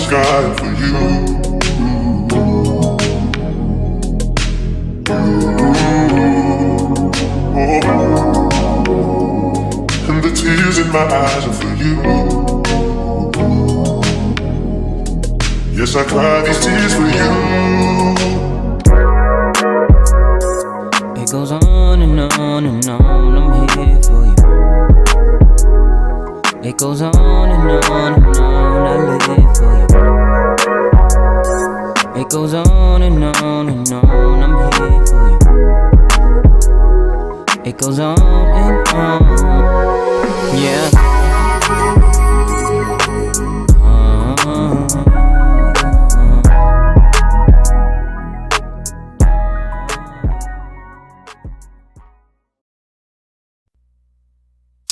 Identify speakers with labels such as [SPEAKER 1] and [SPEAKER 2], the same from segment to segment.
[SPEAKER 1] sky for you. And the tears in my eyes are for you. Yes, I cry these tears for you.
[SPEAKER 2] It goes on and on and on, I'm here for you. It goes on and on and on, I live for you. It goes on and on and on, I'm here for you. It goes on and on, yeah.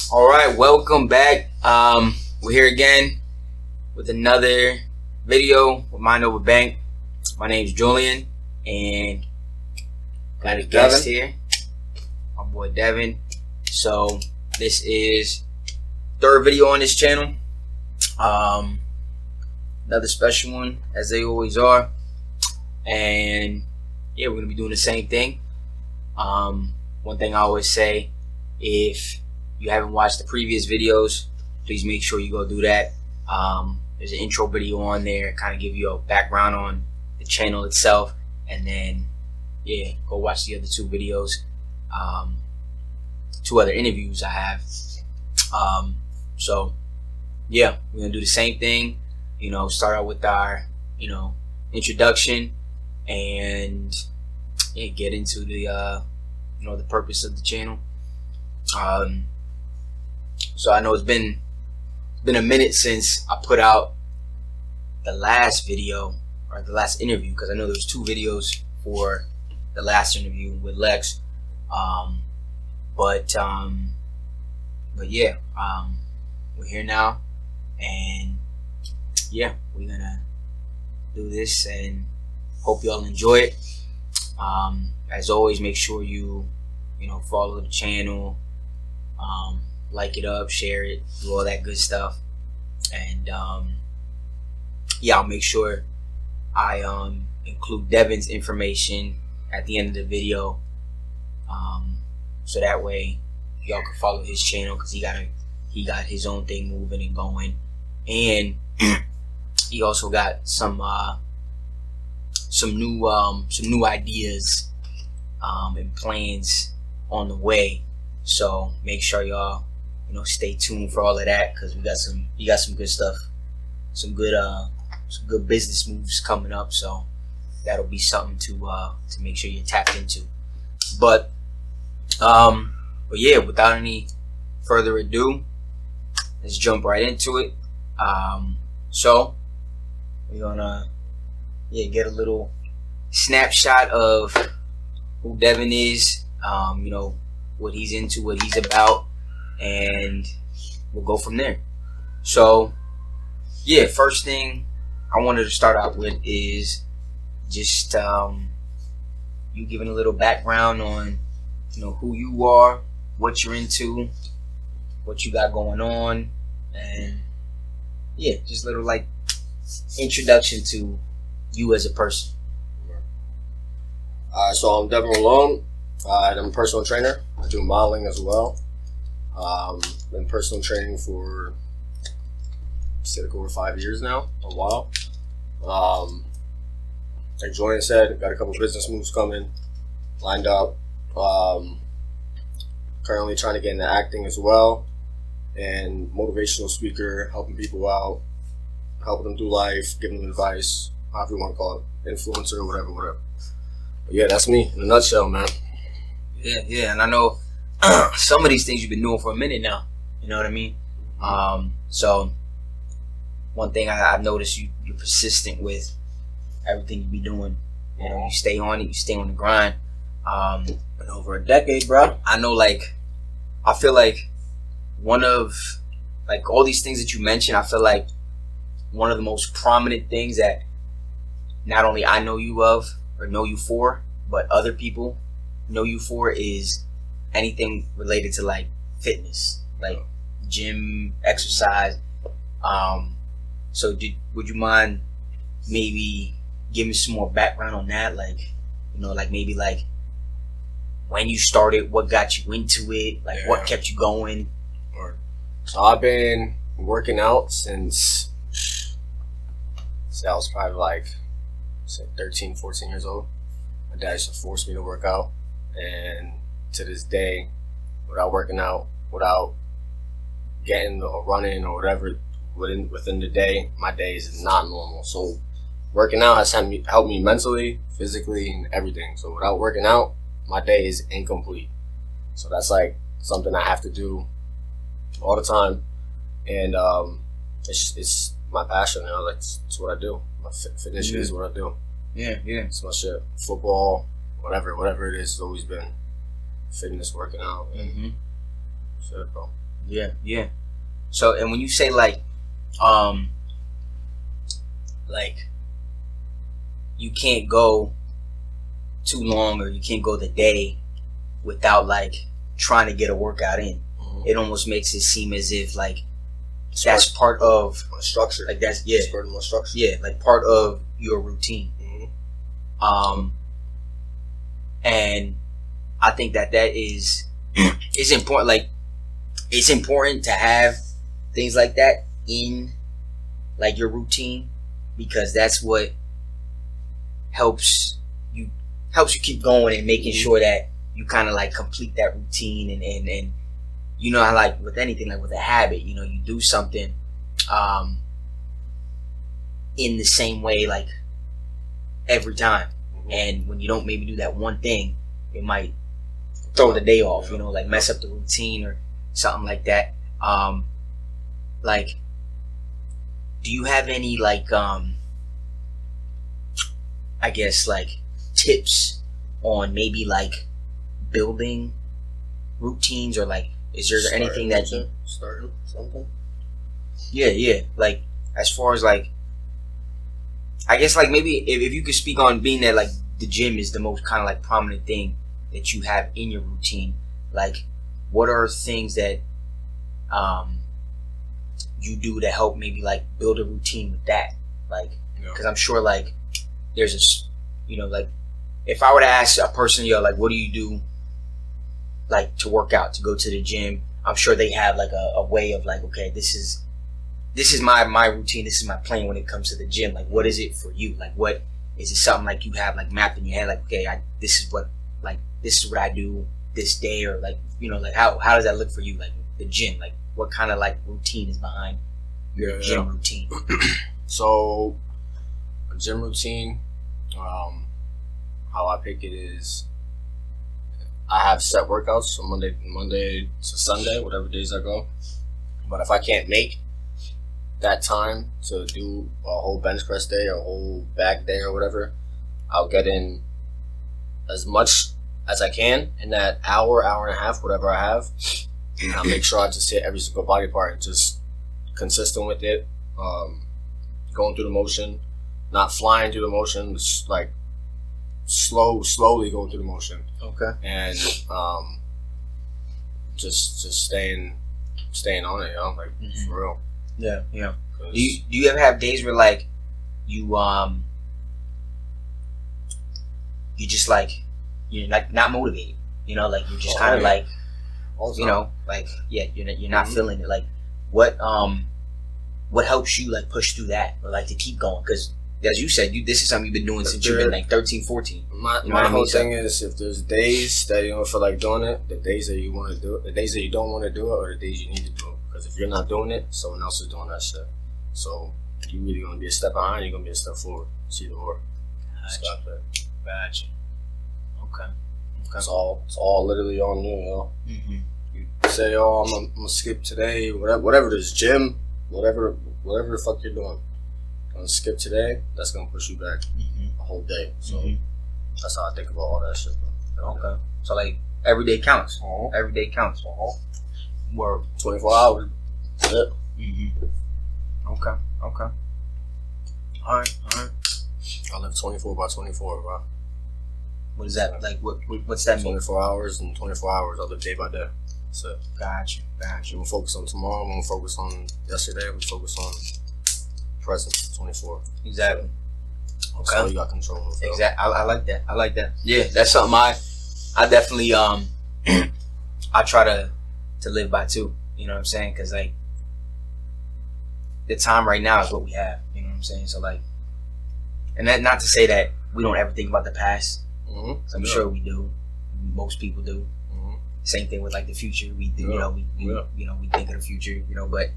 [SPEAKER 3] Alright, welcome back. We're here again with another video with Mind Over Bank. My name's Julian and got a guest here, my boy Devon. So this is third video on this channel. Another special one, as they always are. And yeah, we're gonna be doing the same thing. One thing I always say, if you haven't watched the previous videos, please make sure you go do that. There's an intro video on there, kind of give you a background on the channel itself, and then yeah, go watch the other two videos, two other interviews I have. So yeah, we're gonna do the same thing. You know, start out with our introduction, and yeah, get into the the purpose of the channel. So I know it's been a minute since I put out the last video or the last interview, because I know there was two videos for the last interview with Lex. But yeah, we're here now, and yeah, we're gonna do this and hope y'all enjoy it. As always, make sure you follow the channel, like it up, share it, do all that good stuff. And yeah, I'll make sure I include Devon's information at the end of the video, so that way y'all can follow his channel, because he got his own thing moving and going, and he also got some new ideas and plans on the way. So make sure y'all stay tuned for all of that, because we got some good stuff, some good business moves coming up. So that'll be something to make sure you're tapped into. But yeah, without any further ado, let's jump right into it. So we're gonna get a little snapshot of who Devon is, what he's into, what he's about, and we'll go from there. So yeah, first thing I wanted to start out with is just you giving a little background on who you are, what you're into, what you got going on, and yeah, just a little like introduction to you as a person.
[SPEAKER 4] So I'm Devon Rolon. I'm a personal trainer. I do modeling as well. Been personal training for over 5 years now, a while. Like Julian said, got a couple business moves coming, lined up. Currently trying to get into acting as well, and motivational speaker, helping people out, helping them through life, giving them advice, however you want to call it, influencer, whatever. But yeah, that's me in a nutshell, man.
[SPEAKER 3] Yeah, and I know some of these things you've been doing for a minute now. You know what I mean? So one thing I've noticed, you're persistent with everything you be doing. You stay on it, you stay on the grind.
[SPEAKER 4] Been over a decade, bro.
[SPEAKER 3] I know, I feel like one of all these things that you mentioned, I feel like one of the most prominent things that not only I know you of or know you for, but other people know you for, is anything related to fitness, gym, exercise. So would you mind maybe give me some more background on that? Like, you know, like maybe like when you started, what got you into it? Like, what kept you going?
[SPEAKER 4] So I've been working out since I was probably like, say 13, 14 years old. My dad used to force me to work out. And to this day, without working out, without getting or running or whatever within the day, my days is not normal. So working out has helped me mentally, physically, and everything. So without working out, my day is incomplete. So that's like something I have to do all the time. And it's my passion, you know, like it's what I do. My fitness is what I do.
[SPEAKER 3] Yeah.
[SPEAKER 4] It's my shit. Football, whatever it is, it's always been fitness, working out. Shit, bro.
[SPEAKER 3] Yeah. So, and when you say like you can't go too long or you can't go the day without like trying to get a workout in, it almost makes it seem as if like that's part of
[SPEAKER 4] my structure.
[SPEAKER 3] Like that's
[SPEAKER 4] It's part of my structure.
[SPEAKER 3] Yeah, like part of your routine. And I think that is it's important. Like it's important to have things like that in like your routine, because that's what helps you keep going and making sure that you kind of like complete that routine and you know how like with anything, like with a habit, you know, you do something in the same way like every time, and when you don't maybe do that one thing, it might throw the day off, you know, like mess up the routine or something like that. Like, do you have any like I guess like tips on maybe like building routines, or like is there anything that you
[SPEAKER 4] starting something?
[SPEAKER 3] Yeah, like as far as like, I guess like maybe if you could speak on being that like the gym is the most kind of like prominent thing that you have in your routine, like what are things that you do to help maybe like build a routine with that, like because I'm sure like there's a, you know, like if I were to ask a person, yo, like what do you do like to work out, to go to the gym, I'm sure they have like a way of like, okay, this is my routine, this is my plan when it comes to the gym. Like what is it for you? Like what is it, something like you have like mapped in your head, like okay, this is what I do this day, or like, you know, like how does that look for you, like the gym? Like what kind of like routine is behind your gym routine?
[SPEAKER 4] So a gym routine, how I pick it is I have set workouts from Monday to Sunday, whatever days I go. But if I can't make that time to do a whole bench press day, or a whole back day, or whatever, I'll get in as much as I can in that hour and a half, whatever I have. And I'll make sure I just hit every single body part and just consistent with it. Going through the motion, not flying through the motion, just like slowly going through the motion.
[SPEAKER 3] Okay.
[SPEAKER 4] And just staying on it, you know, like for real.
[SPEAKER 3] Yeah. Do you ever have days where like you just like you're like not motivated, you know, like you're just kind of like, you know, like you're not feeling it. Like what helps you like push through that, or like to keep going? Because as you said, this is something you've been doing since you've been like 13, 14.
[SPEAKER 4] My whole thing is, if there's days that you don't feel like doing it, the days that you want to do it, the days that you don't want to do it, or the days you need to do it. Because if you're not doing it, someone else is doing that shit. So you're either going to be a step behind, or you're going to be a step forward. It's either or.
[SPEAKER 3] Gotcha. Okay.
[SPEAKER 4] It's all literally on you, you know. You say, oh, I'm gonna skip today, whatever it is, gym, whatever the fuck you're doing. I'm gonna skip today, that's gonna push you back a whole day. So that's how I think about all that shit, bro.
[SPEAKER 3] Okay. So like every day counts. Every day counts.
[SPEAKER 4] Work 24 hours. That's it.
[SPEAKER 3] Okay. Alright.
[SPEAKER 4] I live 24 by 24, bro.
[SPEAKER 3] What is that? Like what's that mean?
[SPEAKER 4] 24 hours and 24 hours. I live day by day. That's it.
[SPEAKER 3] Gotcha.
[SPEAKER 4] We won't focus on tomorrow. We won't focus on yesterday. We focus on present. 24.
[SPEAKER 3] Exactly. Okay.
[SPEAKER 4] So you got control of it.
[SPEAKER 3] Exactly. I like that. I like that. Yeah, that's something I definitely I try to live by too. You know what I'm saying? Because like the time right now is what we have. You know what I'm saying? So like, and that not to say that we don't ever think about the past.
[SPEAKER 4] Mm-hmm.
[SPEAKER 3] I'm sure we do. Most people do.
[SPEAKER 4] Mm-hmm.
[SPEAKER 3] Same thing with like the future. We you know we we think of the future. You know, but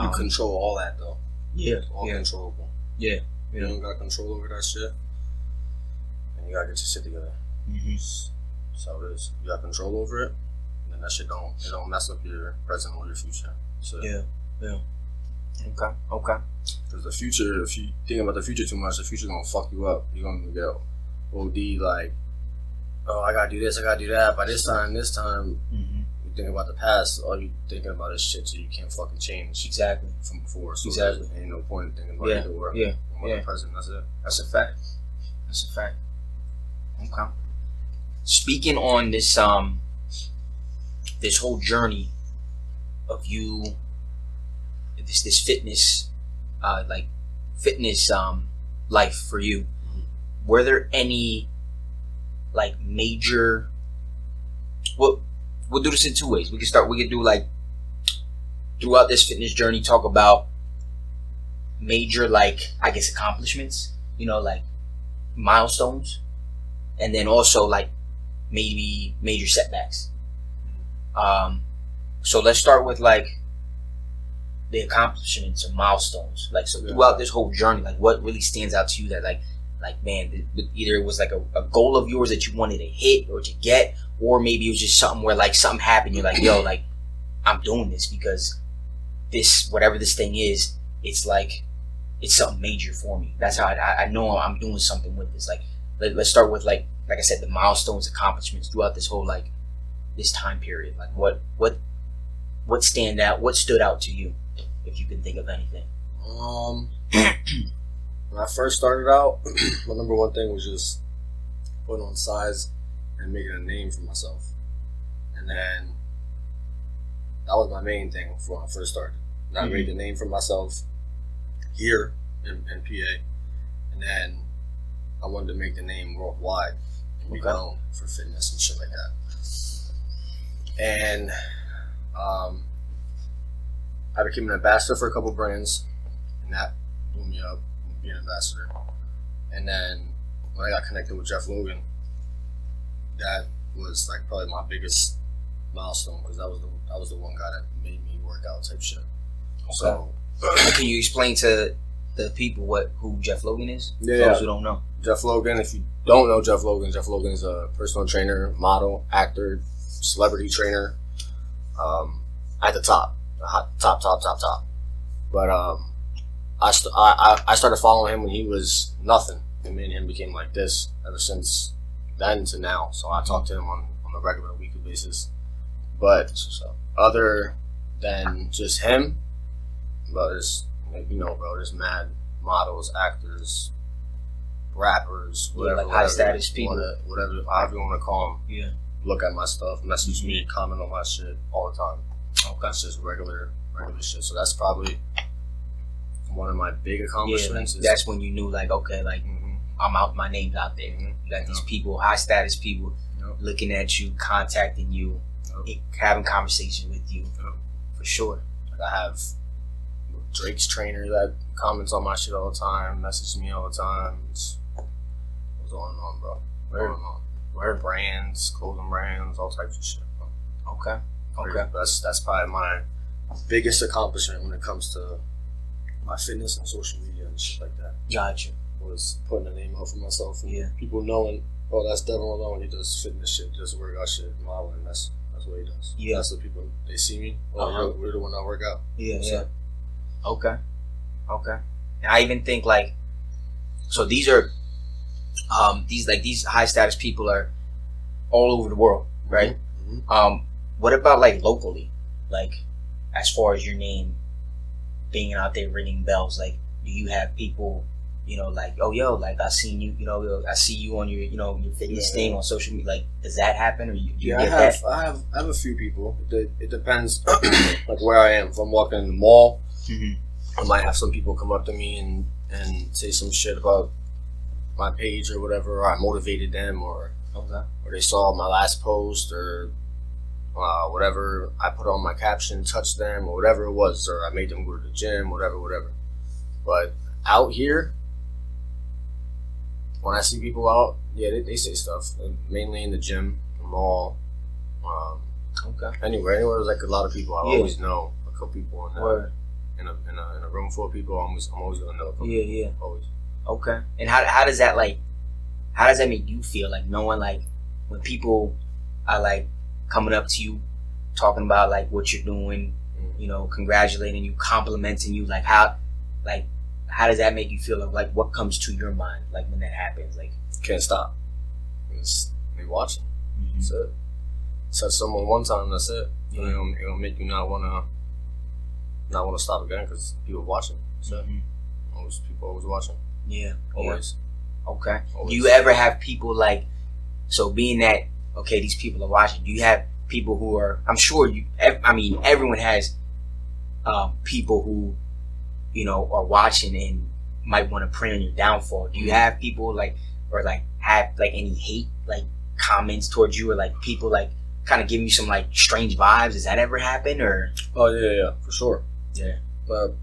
[SPEAKER 4] you control all that though.
[SPEAKER 3] Yeah.
[SPEAKER 4] It's all controllable.
[SPEAKER 3] Yeah.
[SPEAKER 4] You don't got control over that shit, and you gotta get your shit together.
[SPEAKER 3] Mm-hmm.
[SPEAKER 4] So it is. You got control over it, and then that shit don't mess up your present or your future. So
[SPEAKER 3] Yeah. Okay.
[SPEAKER 4] because the future, if you think about the future too much, the future gonna fuck you up. You're gonna get OD like, oh, I gotta do this, I gotta do that. By this time,
[SPEAKER 3] Mm-hmm.
[SPEAKER 4] you think about the past. All you thinking about is shit, so you can't fucking change
[SPEAKER 3] Exactly.
[SPEAKER 4] from before. So
[SPEAKER 3] Exactly.
[SPEAKER 4] there ain't no point in thinking about
[SPEAKER 3] Yeah.
[SPEAKER 4] either or.
[SPEAKER 3] Yeah.
[SPEAKER 4] About
[SPEAKER 3] Yeah.
[SPEAKER 4] the present. That's it.
[SPEAKER 3] That's a fact. Okay. Speaking on this this whole journey of you, this fitness, like fitness life for you, were there any like major? We'll do this in two ways. We could do like throughout this fitness journey, talk about major, like, I guess, accomplishments, you know, like milestones, and then also like maybe major setbacks. So let's start with like the accomplishments or milestones. Like, so throughout this whole journey, like what really stands out to you that like man, either it was like a goal of yours that you wanted to hit or to get, or maybe it was just something where like something happened, you're like, yo, like I'm doing this because this, whatever this thing is, it's like it's something major for me. That's how I know I'm doing something with this. Like, let's start with like I said, the milestones, accomplishments throughout this whole like this time period. Like what stood out to you, if you can think of anything?
[SPEAKER 4] When I first started out, my number one thing was just putting on size and making a name for myself. And then that was my main thing when I first started. And I made a name for myself here in PA, and then I wanted to make the name worldwide and be known for fitness and shit like that. And I became an ambassador for a couple brands, and that blew me up, being an ambassador. And then when I got connected with Jeff Logan, that was like probably my biggest milestone, because that was the one guy that made me work out type shit.
[SPEAKER 3] Okay.
[SPEAKER 4] So
[SPEAKER 3] can you explain to the people who Jeff Logan is?
[SPEAKER 4] Yeah.
[SPEAKER 3] Those who don't know.
[SPEAKER 4] Jeff Logan, if you don't know Jeff Logan is a personal trainer, model, actor, celebrity trainer, at the top. But I started following him when he was nothing, and me and him became like this ever since then to now. So I talk to him on a regular weekly basis. But other than just him, but there's, bro, there's mad models, actors, rappers, whatever,
[SPEAKER 3] like high status people,
[SPEAKER 4] whatever, however you want to call them.
[SPEAKER 3] Yeah.
[SPEAKER 4] Look at my stuff, message me, comment on my shit all the time. Okay. That's just regular shit. So that's probably one of my big accomplishments.
[SPEAKER 3] Yeah, that's when you knew, like, okay, like, I'm out, my name's out there. You got these people, high status people, looking at you, contacting you, having conversations with you, for sure.
[SPEAKER 4] Like, I have Drake's trainer that comments on my shit all the time, messages me all the time. It's on and on, bro. Wear brands, clothing brands, all types of shit, bro.
[SPEAKER 3] Okay.
[SPEAKER 4] That's probably my biggest accomplishment when it comes to my fitness and social media and shit like that.
[SPEAKER 3] Gotcha.
[SPEAKER 4] Was putting a name out for myself and people knowing, oh, that's Devon Rolon. He does fitness shit, does workout shit, modeling. That's what he does. Yeah. That's the people, they see me. Oh, we're the one that work out.
[SPEAKER 3] Yeah. Okay. And I even think like, so these are these high status people are all over the world, right? Mm-hmm. What about like locally, like as far as your name being out there ringing bells? Like, do you have people, like, oh, yo, like I seen you, I see you on your, your fitness thing on social media. Like, does that happen, or do you get that?
[SPEAKER 4] I have a few people. It depends, like where I am. If I'm walking in the mall, I might have some people come up to me and say some shit about my page or whatever, or I motivated them, or they saw my last post, or whatever I put on my caption touched them, or whatever it was, or I made them go to the gym, whatever. But out here, when I see people out, yeah, they say stuff, mainly in the gym, the mall, anywhere there's like a lot of people. I always know a couple people in there. In a room full of people, I'm always gonna know a couple people. Always.
[SPEAKER 3] Okay. And how does that make you feel, like knowing like when people are like coming up to you, talking about like what you're doing, you know, congratulating you, complimenting you, like how does that make you feel? Like what comes to your mind like when that happens? Like
[SPEAKER 4] can't stop. They watching.
[SPEAKER 3] Mm-hmm.
[SPEAKER 4] That's it. Touch someone one time, that's it. Yeah. It'll make you not wanna stop again because people watching. So people always watching.
[SPEAKER 3] Yeah,
[SPEAKER 4] always.
[SPEAKER 3] Yeah. Okay.
[SPEAKER 4] Always.
[SPEAKER 3] Do you ever have people like, so being that these people are watching? Do you have people who are? I'm sure everyone has people who, you know, are watching and might want to prey on your downfall. Do you have people like, or like have like any hate like comments towards you, or like people like kind of giving you some like strange vibes? Does that ever happen? Or
[SPEAKER 4] yeah, for sure.
[SPEAKER 3] Yeah.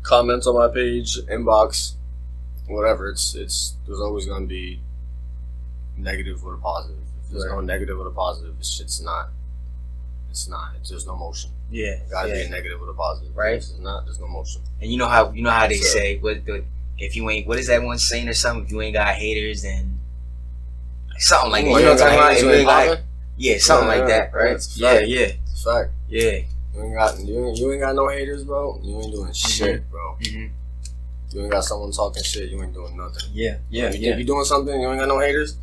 [SPEAKER 4] Comments on my page, inbox, whatever. It's there's always gonna be negative with a positive. If there's no negative with a positive, it's not. There's no motion.
[SPEAKER 3] Yeah.
[SPEAKER 4] It gotta be a negative with a positive.
[SPEAKER 3] Right.
[SPEAKER 4] If it's not, there's no motion.
[SPEAKER 3] And you know how they say if you ain't, what is that one saying or something? If you ain't got haters, then something like that. You know what I'm talking about? Yeah, something like that, right? Yeah.
[SPEAKER 4] It's a fact.
[SPEAKER 3] Yeah.
[SPEAKER 4] You ain't got no haters, bro. You ain't doing shit, bro.
[SPEAKER 3] Mm-hmm.
[SPEAKER 4] You ain't got someone talking shit. You ain't doing nothing.
[SPEAKER 3] Yeah.
[SPEAKER 4] If you doing something, you ain't got no haters.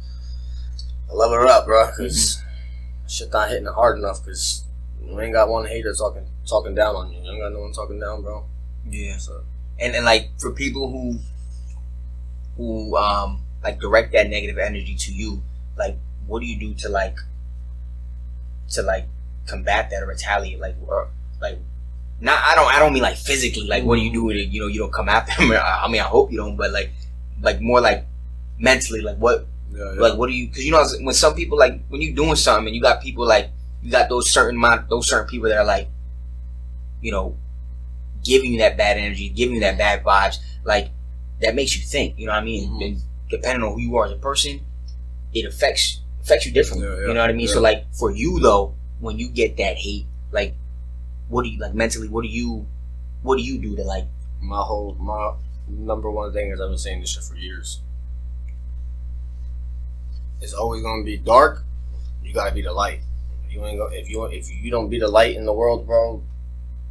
[SPEAKER 4] Level her up, bro. Cause shit not hitting it hard enough. Cause you ain't got one hater talking down on you. You ain't got no one talking down, bro.
[SPEAKER 3] Yeah. So. And like for people who like direct that negative energy to you, like what do you do to combat that or retaliate? Like, or like, not, I don't mean like physically, like what do you do with it? You know, you don't come after them. I mean, I hope you don't, but like more like mentally, like what, like what do you, cause you know, when some people, like when you doing something and you got people like, you got those certain people that are like, you know, giving you that bad energy, giving you that bad vibes, like that makes you think, you know what I mean? And depending on who you are as a person, it affects you differently. You know what I mean? So like for you though, when you get that hate, like what do you, like mentally, what do you do to like?
[SPEAKER 4] My number one thing is, I've been saying this shit for years. It's always gonna be dark. You gotta be the light. If you don't be the light in the world, bro,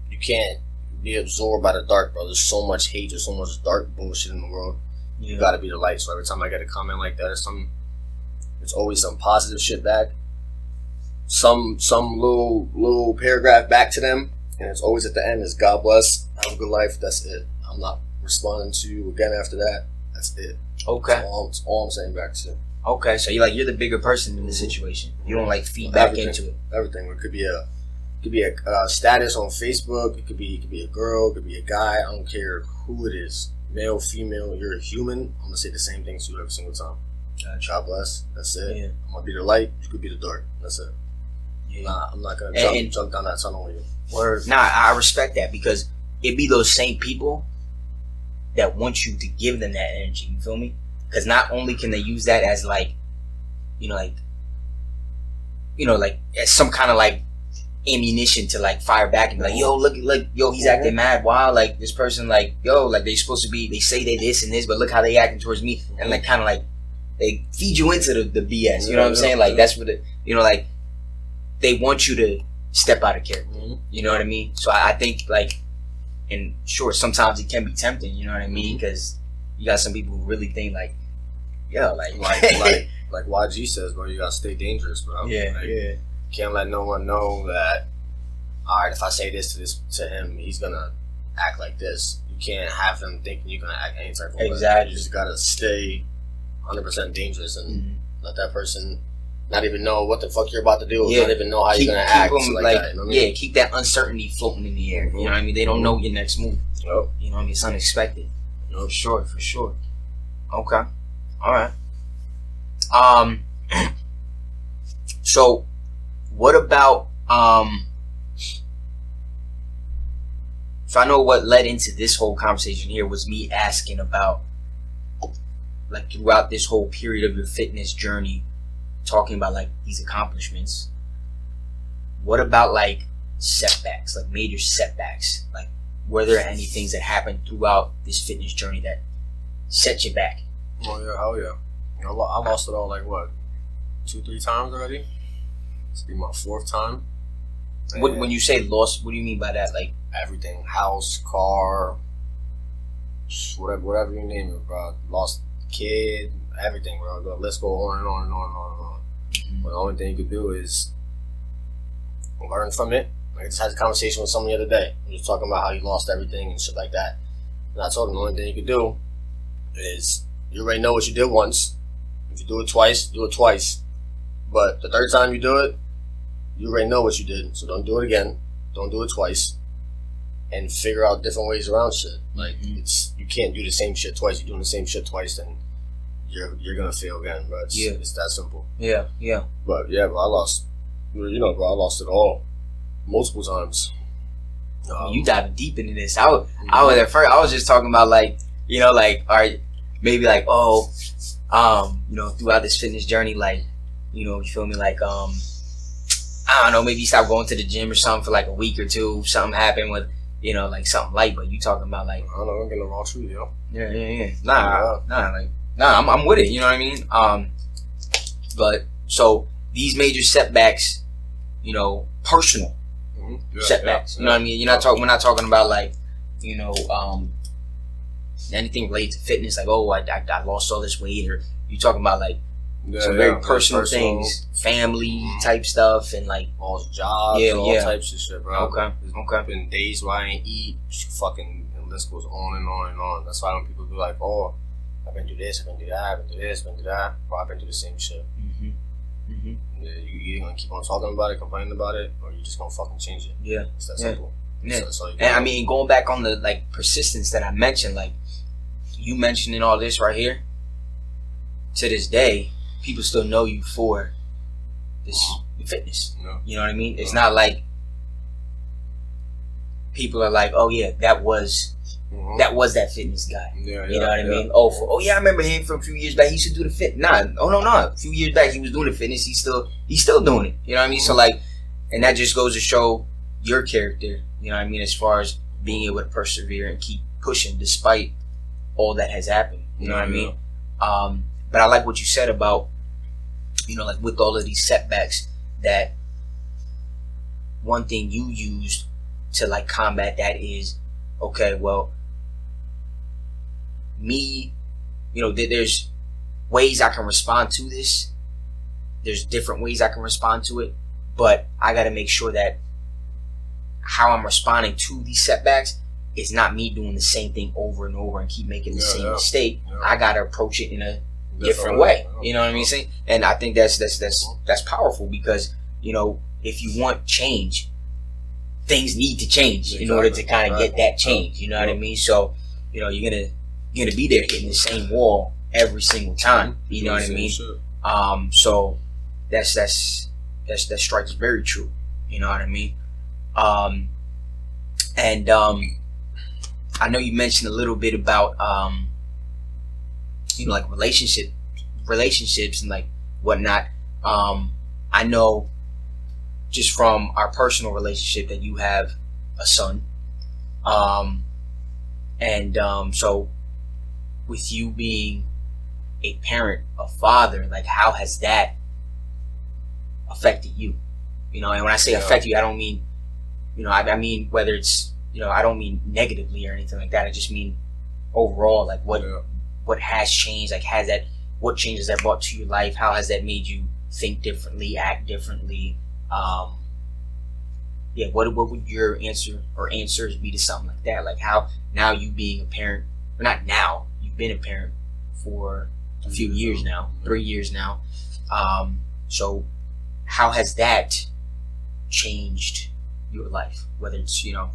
[SPEAKER 4] you can't be absorbed by the dark, bro. There's so much hate, there's so much dark bullshit in the world. You gotta be the light. So every time I get a comment like that, it's always some positive shit back. Some little paragraph back to them, and it's always at the end is God bless, have a good life. That's it. I'm not responding to you again after that. That's it.
[SPEAKER 3] Okay.
[SPEAKER 4] That's all I'm saying back to you.
[SPEAKER 3] Okay, so you're the bigger person in the situation. You don't like feed back into it.
[SPEAKER 4] Everything. It could be a status on Facebook. It could be a girl. It could be a guy. I don't care who it is, male, female. You're a human. I'm gonna say the same thing to you every single time. God bless. That's it. Yeah. I'm gonna be the light. You could be the dark. That's it. Yeah. I'm not gonna jump down that tunnel with you.
[SPEAKER 3] Or I respect that, because it be those same people that want you to give them that energy. You feel me? Because not only can they use that as like as some kind of like ammunition to like fire back and be like, yo, look, yo, he's acting mad. Wow, like this person, like, yo, like they supposed to be, they say they this and this, but look how they acting towards me, and like kind of like they feed you into the BS. You know what I'm saying? Like that's what it, like they want you to step out of character. You know what I mean? So I think like, and sure, sometimes it can be tempting. You know what I mean? Because you got some people who really think like, yo, like YG says, bro, you gotta stay dangerous, bro. Yeah. Can't let no one know that, alright, if I say this to him, he's gonna act like this. You can't have him thinking you're gonna act any type of way. Exactly. You just gotta stay 100% dangerous and let that person not even know what the fuck you're about to do, not even know how you're gonna act. Like that, you know what I mean? Keep that uncertainty floating in the air. You know what I mean? They don't know your next move. You know what I mean? It's unexpected. For sure. Okay. Alright. So what about so I know what led into this whole conversation here was me asking about, like, throughout this whole period of your fitness journey, talking about like these accomplishments. What about like setbacks, like major setbacks? Like, were there any things that happened throughout this fitness journey that set you back?
[SPEAKER 4] Oh yeah, hell yeah. You know, I lost it all like what, 2-3 times already. This will be my 4th time.
[SPEAKER 3] When you say lost, what do you mean by that? Like
[SPEAKER 4] everything, house, car, whatever you name it, bro. Lost kid, everything, bro. The list go on and on and on and on and on.
[SPEAKER 3] Mm-hmm.
[SPEAKER 4] But the only thing you could do is learn from it. Like I just had a conversation with someone the other day. He was talking about how he lost everything and shit like that. And I told him the only thing you could do is you already know what you did once. If you do it twice, do it twice. But the 3rd time you do it, you already know what you did. So don't do it again. Don't do it twice. And figure out different ways around shit. Like you can't do the same shit twice. You're doing the same shit twice, then you're gonna fail again. But it's that simple.
[SPEAKER 3] Yeah.
[SPEAKER 4] But yeah, bro, I lost. You know, bro, I lost it all multiple times.
[SPEAKER 3] You diving deep into this. I was at first. I was just talking about like, you know, like, all right, maybe like, you know, throughout this fitness journey, like, you know, you feel me, like, I don't know, maybe you stopped going to the gym or something for like a week or two. Something happened with, you know, like something light. But you talking about like,
[SPEAKER 4] I don't know, I'm getting the raw truth, yo.
[SPEAKER 3] Yeah. Nah, I'm with it. You know what I mean? But so these major setbacks, you know, personal setbacks. You know what I mean? You're not talking. We're not talking about like, you know, anything related to fitness. Like, oh, I lost all this weight, or you talking about like some very personal things, family type stuff, and like
[SPEAKER 4] lost jobs, all types of shit, bro.
[SPEAKER 3] Okay.
[SPEAKER 4] There's been days where I ain't eat. Fucking, and the list goes on and on and on. That's why when people be like, oh, I've been through this, I've been through that, I've been through this, I've been through that. Bro, I've been through the same shit. Yeah, you either gonna keep on talking about it, complaining about it, or you just gonna fucking change it.
[SPEAKER 3] Yeah,
[SPEAKER 4] it's that simple.
[SPEAKER 3] Yeah.
[SPEAKER 4] So
[SPEAKER 3] and I mean, going back on the like persistence that I mentioned, like you mentioning all this right here. To this day, people still know you for this fitness.
[SPEAKER 4] Yeah.
[SPEAKER 3] You know what I mean? It's not like people are like, oh yeah, that was that fitness guy.
[SPEAKER 4] Yeah,
[SPEAKER 3] you know what I mean? Oh yeah, I remember him from a few years back. He used to do the fit. No. A few years back he was doing the fitness. He's still doing it. You know what I mean? So like, and that just goes to show your character. You know what I mean? As far as being able to persevere and keep pushing despite all that has happened. You know what I mean? But I like what you said about, you know, like with all of these setbacks, that one thing you used to like combat that is, okay, well, me, you know, there's ways I can respond to this. There's different ways I can respond to it, but I got to make sure that how I'm responding to these setbacks is not me doing the same thing over and over and keep making the same mistake. I got to approach it in a different way. You know what I mean? And I think that's powerful, because, you know, if you want change, things need to change in order to kind of get that change. You know what I mean? So, you know, you're gonna be there hitting the same wall every single time. You know what I mean? So that strikes very true. You know what I mean? And I know you mentioned a little bit about you know, like relationships and like whatnot. I know just from our personal relationship that you have a son, and so with you being a parent, a father, like how has that affected you? You know, and when I say affect you, I don't mean, you know, I mean whether it's, you know, I don't mean negatively or anything like that. I just mean overall, like what has changed, like what changes that brought to your life? How has that made you think differently, act differently? What would your answer or answers be to something like that? Like how now you being a parent, or not now, you've been a parent for a few years now, 3 years now. So how has that changed your life? Whether it's, you know,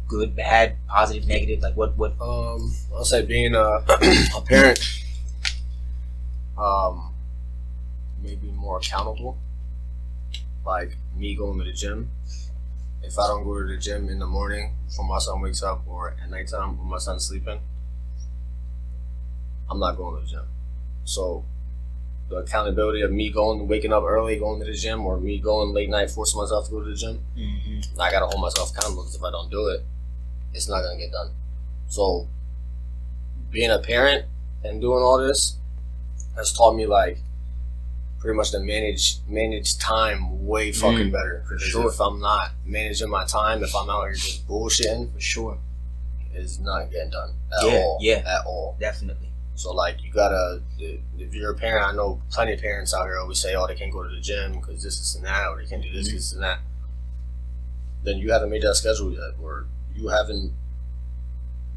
[SPEAKER 3] good, bad, positive, negative, like what? I'll
[SPEAKER 4] say being a parent, maybe more accountable. Like me going to the gym. If I don't go to the gym in the morning before my son wakes up, or at nighttime when my son's sleeping, I'm not going to the gym. So the accountability of me waking up early, going to the gym, or me going late night, forcing myself to go to the gym, I gotta hold myself accountable, because if I don't do it, it's not gonna get done. So being a parent and doing all this has taught me, like, pretty much to manage time way fucking better. Because if I'm not managing my time, if I'm out here just bullshitting,
[SPEAKER 3] For sure.
[SPEAKER 4] it's not getting done at all.
[SPEAKER 3] Definitely.
[SPEAKER 4] So, like, you gotta, if you're a parent, I know plenty of parents out here always say, oh, they can't go to the gym because this and that, or they can't do this and that. Then you haven't made that schedule yet, or you haven't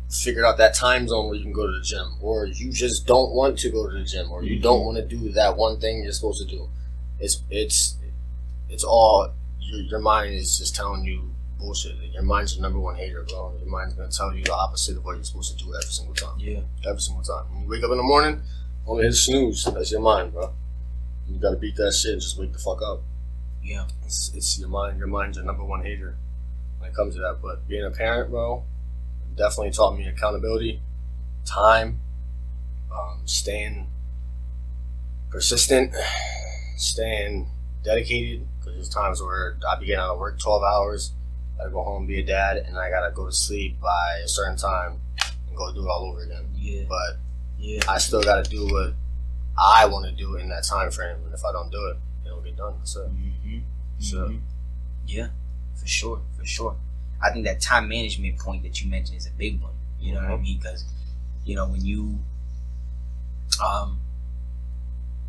[SPEAKER 4] figured out that time zone where you can go to the gym, or you just don't want to go to the gym, or you don't want to do that one thing you're supposed to do. It's all, your mind is just telling you bullshit. Your mind's your number one hater, bro. Your mind's gonna tell you the opposite of what you're supposed to do every single time.
[SPEAKER 3] Yeah.
[SPEAKER 4] Every single time. When you wake up in the morning, only hit snooze. That's your mind, bro. You gotta beat that shit and just wake the fuck up.
[SPEAKER 3] Yeah.
[SPEAKER 4] It's your mind. Your mind's your number one hater when it comes to that. But being a parent, bro, definitely taught me accountability, time, staying persistent, staying dedicated. Because there's times where I be getting out of work 12 hours, gotta go home, be a dad, and I gotta go to sleep by a certain time and go do it all over again.
[SPEAKER 3] Yeah.
[SPEAKER 4] But
[SPEAKER 3] Yeah.
[SPEAKER 4] I still gotta do what I want to do in that time frame, and if I don't do it, it don't get done. That's it. So,
[SPEAKER 3] Yeah, for sure. I think that time management point that you mentioned is a big one. You know what I mean? Because, you know, when you,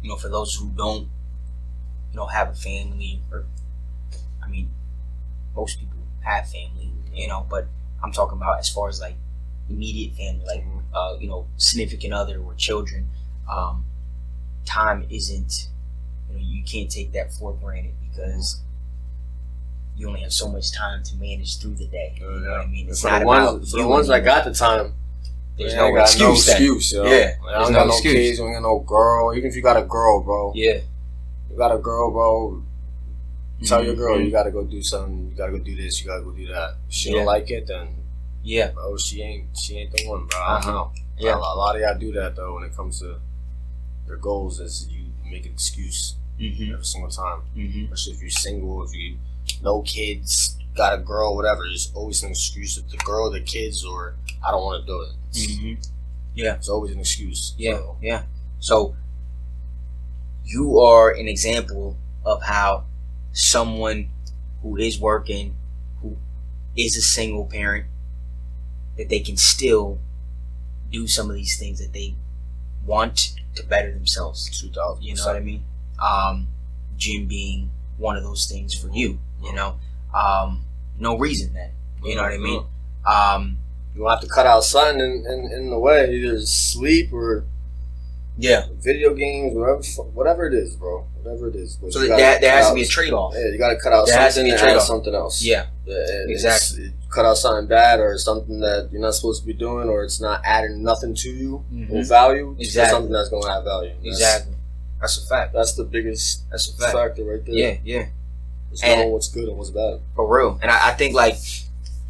[SPEAKER 3] you know, for those who don't, you know, have a family, or, I mean, most people have family, you know, but I'm talking about as far as like immediate family, like, you know, significant other or children. Time isn't, you know, you can't take that for granted, because you only have so much time to manage through the day. You know what I mean? It's
[SPEAKER 4] for
[SPEAKER 3] not
[SPEAKER 4] the
[SPEAKER 3] about
[SPEAKER 4] ones, for the ones that got the time,
[SPEAKER 3] there's
[SPEAKER 4] they
[SPEAKER 3] no
[SPEAKER 4] ain't got
[SPEAKER 3] excuse.
[SPEAKER 4] no excuse, yo.
[SPEAKER 3] Yeah,
[SPEAKER 4] I
[SPEAKER 3] there's
[SPEAKER 4] don't
[SPEAKER 3] no
[SPEAKER 4] got no
[SPEAKER 3] excuse.
[SPEAKER 4] kids, don't got no girl. Even if you got a girl, bro,
[SPEAKER 3] Yeah,
[SPEAKER 4] you got a girl, bro. Tell your girl you gotta go do something. You gotta go do this. You gotta go do that. If she don't like it, then
[SPEAKER 3] yeah,
[SPEAKER 4] bro, she ain't the one, bro. I don't know.
[SPEAKER 3] Yeah.
[SPEAKER 4] A lot of y'all do that though when it comes to your goals. Is you make an excuse every single time. Especially if you're single, if you no kids, got a girl, whatever. There's always an excuse. The girl, the kids, or I don't want to do it.
[SPEAKER 3] Yeah,
[SPEAKER 4] it's always an excuse.
[SPEAKER 3] Yeah,
[SPEAKER 4] So,
[SPEAKER 3] yeah. So you are an example of how someone who is working, who is a single parent, that they can still do some of these things that they want to better themselves.
[SPEAKER 4] 2000%.
[SPEAKER 3] You know what I mean? Gym being one of those things for you. You know, no reason then. You know what I mean?
[SPEAKER 4] You will have to cut out something in the way, either sleep or video games, whatever it is, bro. Whatever it is. But
[SPEAKER 3] so there has to be a trade-off.
[SPEAKER 4] Yeah, you got to cut out something and add something else.
[SPEAKER 3] Yeah,
[SPEAKER 4] exactly. Cut out something bad, or something that you're not supposed to be doing, or it's not adding nothing to you or value.
[SPEAKER 3] Exactly.
[SPEAKER 4] Something that's going to have value.
[SPEAKER 3] Exactly. That's a fact.
[SPEAKER 4] That's the biggest factor right there.
[SPEAKER 3] Yeah.
[SPEAKER 4] It's knowing what's good and what's bad.
[SPEAKER 3] For real. And I think, like,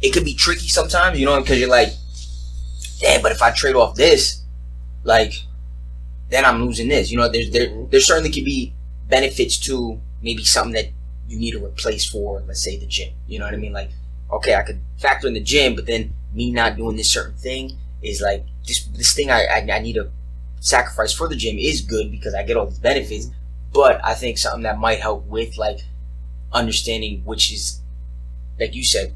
[SPEAKER 3] it could be tricky sometimes, you know, because you're like, damn, but if I trade off this, like, then I'm losing this. You know, there certainly could be benefits to maybe something that you need to replace for, let's say, the gym. You know what I mean? Like, okay, I could factor in the gym, but then me not doing this certain thing is like, this thing I need to sacrifice for the gym is good because I get all these benefits. But I think something that might help with, like, understanding which is, like you said,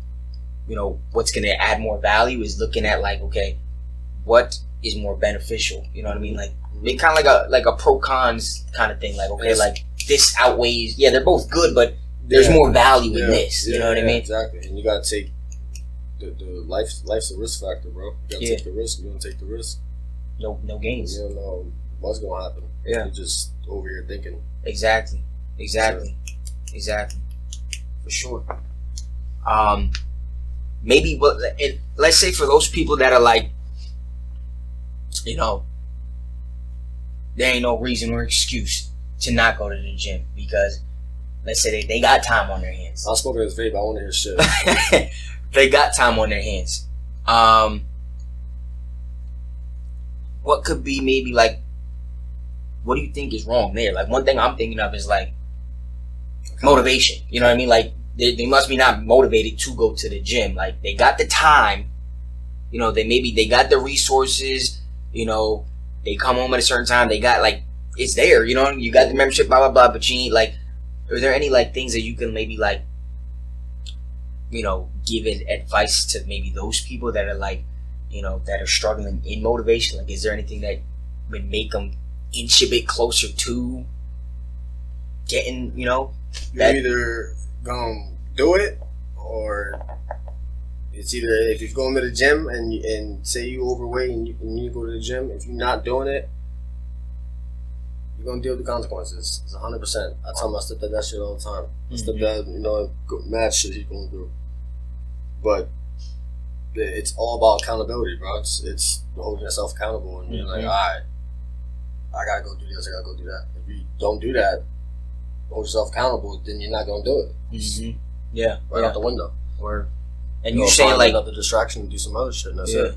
[SPEAKER 3] you know, what's going to add more value is looking at, like, okay, what is more beneficial? You know what I mean? Like, it kind of like a pro cons kind of thing. Like, okay, like, this outweighs, they're both good, but there's more value in this. You know what I mean?
[SPEAKER 4] Exactly. And you got to take the life's a risk factor, bro. You got to take the risk. You don't take the risk,
[SPEAKER 3] no gains.
[SPEAKER 4] You don't know what's going to happen.
[SPEAKER 3] Yeah.
[SPEAKER 4] You're just over here thinking.
[SPEAKER 3] Exactly. For sure. Maybe, but let's say for those people that are like, you know, there ain't no reason or excuse to not go to the gym because let's say they got time on their hands.
[SPEAKER 4] I'm smoking this vape. I want to hear shit.
[SPEAKER 3] They got time on their hands. What could be maybe like, what do you think is wrong there? Like one thing I'm thinking of is like motivation. You know what I mean? Like they must be not motivated to go to the gym. Like they got the time, you know, they got the resources, you know, they come home at a certain time, they got like, it's there, you know, you got the membership, blah, blah, blah, but you need like, are there any like things that you can maybe like, you know, give advice to maybe those people that are like, you know, that are struggling in motivation? Like, is there anything that would make them inch a bit closer to getting, you know,
[SPEAKER 4] you're either gonna do it or it's either if you're going to the gym and say you overweight and you need to go to the gym, if you're not doing it, you're gonna deal with the consequences. It's 100%. I tell my stepdad that shit all the time. My stepdad, you know, mad shit he's going through. But it's all about accountability, bro. It's holding yourself accountable and being like, all right, I gotta go do this, I gotta go do that. If you don't do that, hold yourself accountable, then you're not gonna do it.
[SPEAKER 3] Yeah,
[SPEAKER 4] right out the window.
[SPEAKER 3] Or and you saying like
[SPEAKER 4] another distraction to do some other shit. And that's it.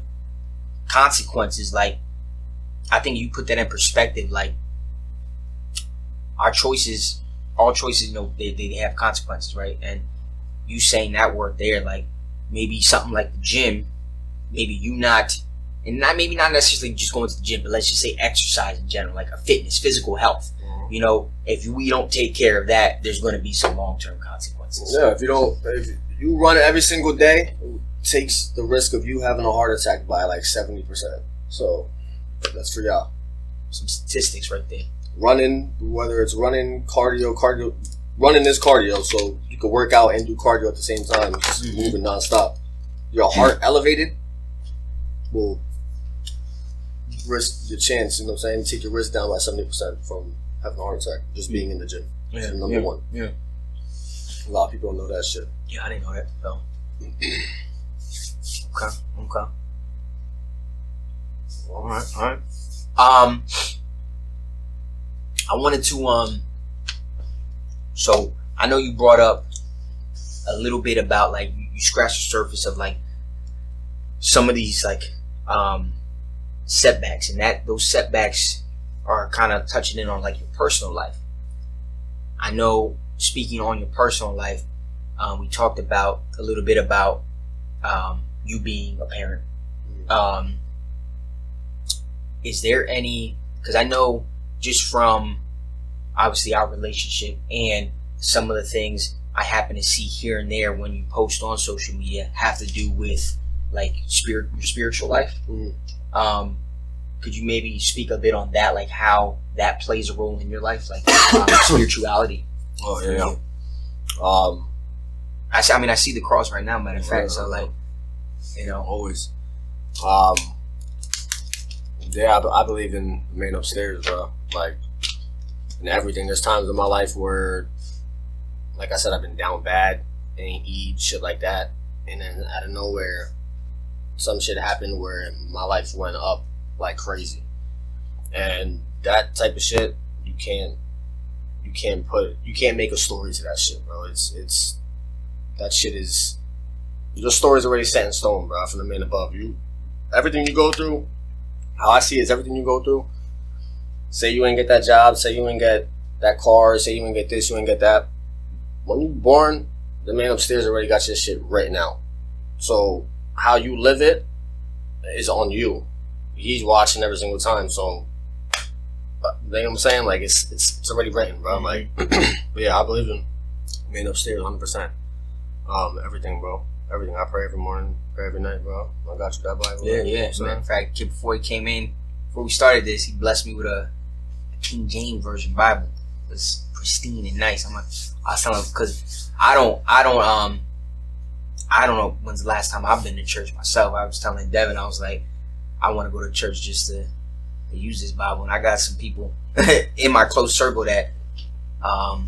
[SPEAKER 3] Consequences, like I think you put that in perspective. Like all choices, you know, they have consequences, right? And you saying that word there, like maybe something like the gym, maybe you not. And maybe not necessarily just going to the gym, but let's just say exercise in general, like a fitness, physical health. You know, if we don't take care of that, there's going to be some long-term consequences.
[SPEAKER 4] Yeah, if you run every single day, it takes the risk of you having a heart attack by like 70%. So that's for y'all.
[SPEAKER 3] Some statistics right there.
[SPEAKER 4] Running, whether it's running, cardio, running is cardio, so you can work out and do cardio at the same time, just moving nonstop. Your heart elevated will risk your chance, you know what I'm saying? Take your risk down by 70% from having a heart attack, just being in the gym.
[SPEAKER 3] Yeah.
[SPEAKER 4] Number one.
[SPEAKER 3] Yeah.
[SPEAKER 4] A lot of people don't know that shit.
[SPEAKER 3] Yeah, I didn't know that. No. Okay. All right. I wanted to so I know you brought up a little bit about like you scratched the surface of like some of these like setbacks, and that those setbacks are kind of touching in on like your personal life. I know, speaking on your personal life, we talked about a little bit about you being a parent. Is there any, because I know just from obviously our relationship and some of the things I happen to see here and there when you post on social media have to do with like your spiritual life. Could you maybe speak a bit on that, like how that plays a role in your life, like spirituality?
[SPEAKER 4] Oh yeah.
[SPEAKER 3] I see the cross right now, matter of fact. So like, you know,
[SPEAKER 4] always. Yeah, I believe in the man upstairs, bro. Like, in everything. There's times in my life where, like I said, I've been down bad, ain't eat, shit like that, and then out of nowhere, some shit happened where my life went up like crazy, and that type of shit you can't make a story to that shit, bro. It's that shit is, your story's already set in stone, bro, from the man above. Everything you go through, how I see it is everything you go through. Say you ain't get that job, say you ain't get that car, say you ain't get this, you ain't get that. When you born, the man upstairs already got your shit written out. So how you live it is on you. He's watching every single time. So, you know what I'm saying? Like it's already written, bro. Like, but yeah, I believe in man upstairs 100%. Everything, bro. Everything. I pray every morning, pray every night, bro. I got you that Bible.
[SPEAKER 3] Yeah. Matter of fact, kid, before we started this, he blessed me with a King James Version Bible. It's pristine and nice. I was telling him, because I don't know when's the last time I've been to church myself. I was telling Devon, I was like, I want to go to church just to use this Bible, and I got some people in my close circle that are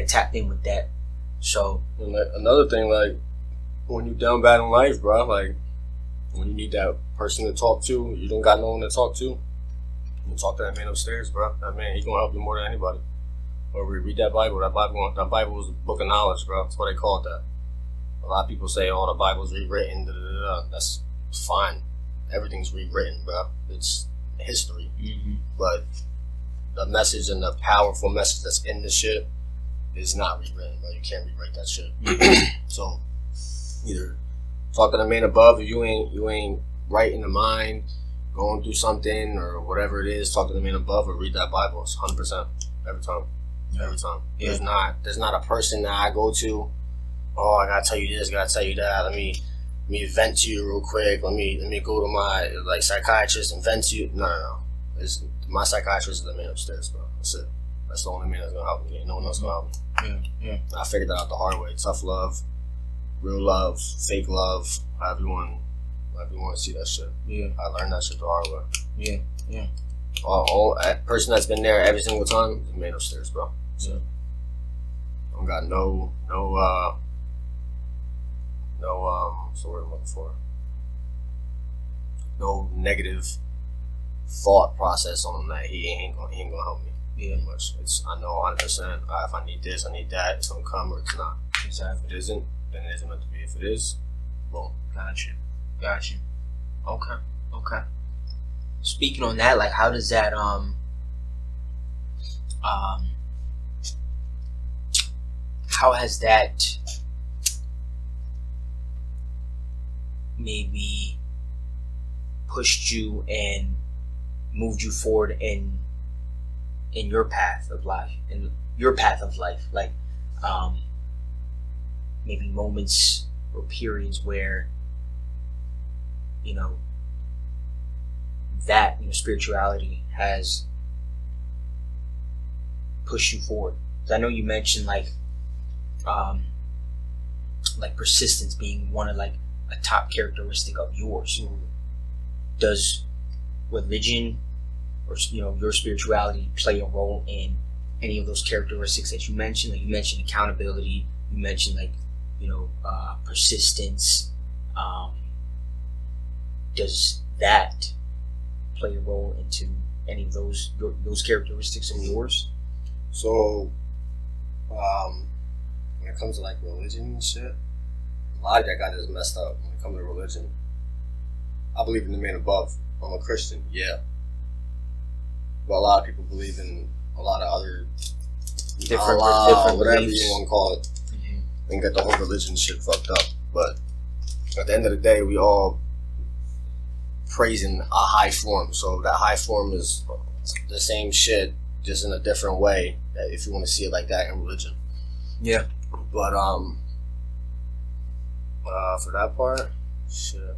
[SPEAKER 3] tapped in with that. So,
[SPEAKER 4] and another thing, like when you down bad in life, bro, like when you need that person to talk to, you don't got no one to talk to. You talk to that man upstairs, bro. That man, he gonna help you more than anybody. or read that Bible. That Bible is a book of knowledge, bro. That's why they call it that. A lot of people say, "Oh, the Bible's rewritten." Da, da, da, da. That's fine. Everything's rewritten, bro. It's history.
[SPEAKER 3] Mm-hmm.
[SPEAKER 4] But the message and the powerful message that's in the shit is not rewritten, bro. You can't rewrite that shit. So either talk to the man above, if you ain't right in the mind, going through something or whatever it is, talk to the man above or read that Bible. It's 100% every time. Every time.
[SPEAKER 3] Yeah.
[SPEAKER 4] There's not a person that I go to, oh, I gotta tell you this, gotta tell you that, let me vent to you real quick, let me go to my psychiatrist and vent to you. No. My psychiatrist is the man upstairs, bro. That's it. That's the only man that's gonna help me. Ain't no one else gonna help me.
[SPEAKER 3] Yeah.
[SPEAKER 4] I figured that out the hard way. Tough love, real love, fake love, however you want to see that shit.
[SPEAKER 3] Yeah.
[SPEAKER 4] I learned that shit the hard way.
[SPEAKER 3] Yeah.
[SPEAKER 4] All person that's been there every single time is the man upstairs, bro. So I don't got no what's the word I'm looking for? No negative thought process on that. He ain't gonna help me.
[SPEAKER 3] Yeah.
[SPEAKER 4] Much. I know 100%. If I need this, I need that. It's gonna come or it's not.
[SPEAKER 3] Exactly.
[SPEAKER 4] If it isn't, then it isn't meant to be. If it is, boom.
[SPEAKER 3] Gotcha. Okay. Speaking on that, like, how does that how has that maybe pushed you and moved you forward in your path of life, like maybe moments or periods where that spirituality has pushed you forward? 'Cause I know you mentioned like persistence being one of like a top characteristic of yours. Does religion or your spirituality play a role in any of those characteristics that you mentioned? Like you mentioned accountability, you mentioned persistence. Does that play a role into any of those characteristics of yours?
[SPEAKER 4] So, when it comes to like religion and shit, a lot of that got us messed up. When it comes to religion, I believe in the man above. I'm a Christian, yeah, but a lot of people believe in a lot of other
[SPEAKER 3] different
[SPEAKER 4] whatever
[SPEAKER 3] beliefs.
[SPEAKER 4] you want to call it, and get the whole religion shit fucked up. But at the end of the day, we all praising a high form. So that high form is the same shit, just in a different way. If you want to see it like that in religion.
[SPEAKER 3] Yeah.
[SPEAKER 4] But for that part, shit,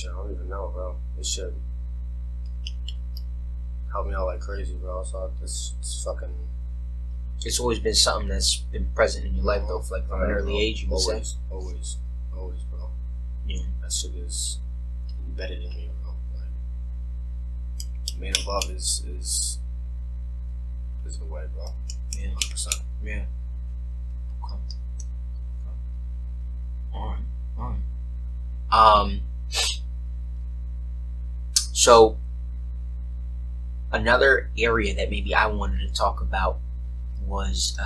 [SPEAKER 4] I don't even know, bro. This shit helped me out like crazy, bro. So it's fucking.
[SPEAKER 3] It's always been something that's been present in your life, though, like from an early age. You would say.
[SPEAKER 4] Always, bro.
[SPEAKER 3] Yeah.
[SPEAKER 4] That shit is embedded in me, bro. Like, man above is the way, bro.
[SPEAKER 3] Yeah.
[SPEAKER 4] 100%.
[SPEAKER 3] Yeah. Okay. All right. So another area that maybe I wanted to talk about was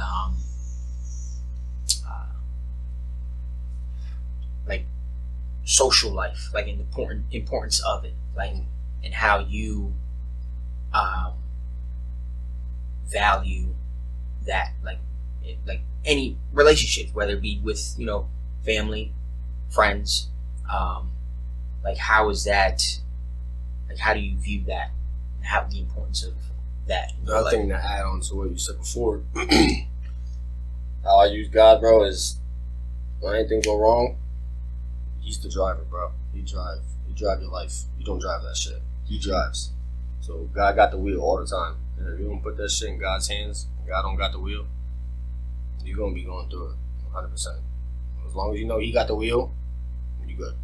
[SPEAKER 3] like social life, like an importance of it, like, and how you value that, like any relationship, whether it be with family, friends, like how is that, like how do you view that, and how the importance of that in your
[SPEAKER 4] Another
[SPEAKER 3] life?
[SPEAKER 4] thing to add on to what you said before, how I use God, bro, is when anything go wrong, he's the driver, bro. He drive your life. You don't drive that shit. He drives. So God got the wheel all the time. And if you don't put that shit in God's hands, and God don't got the wheel, you're gonna be going through it 100%. As long as you know he got the wheel, you good.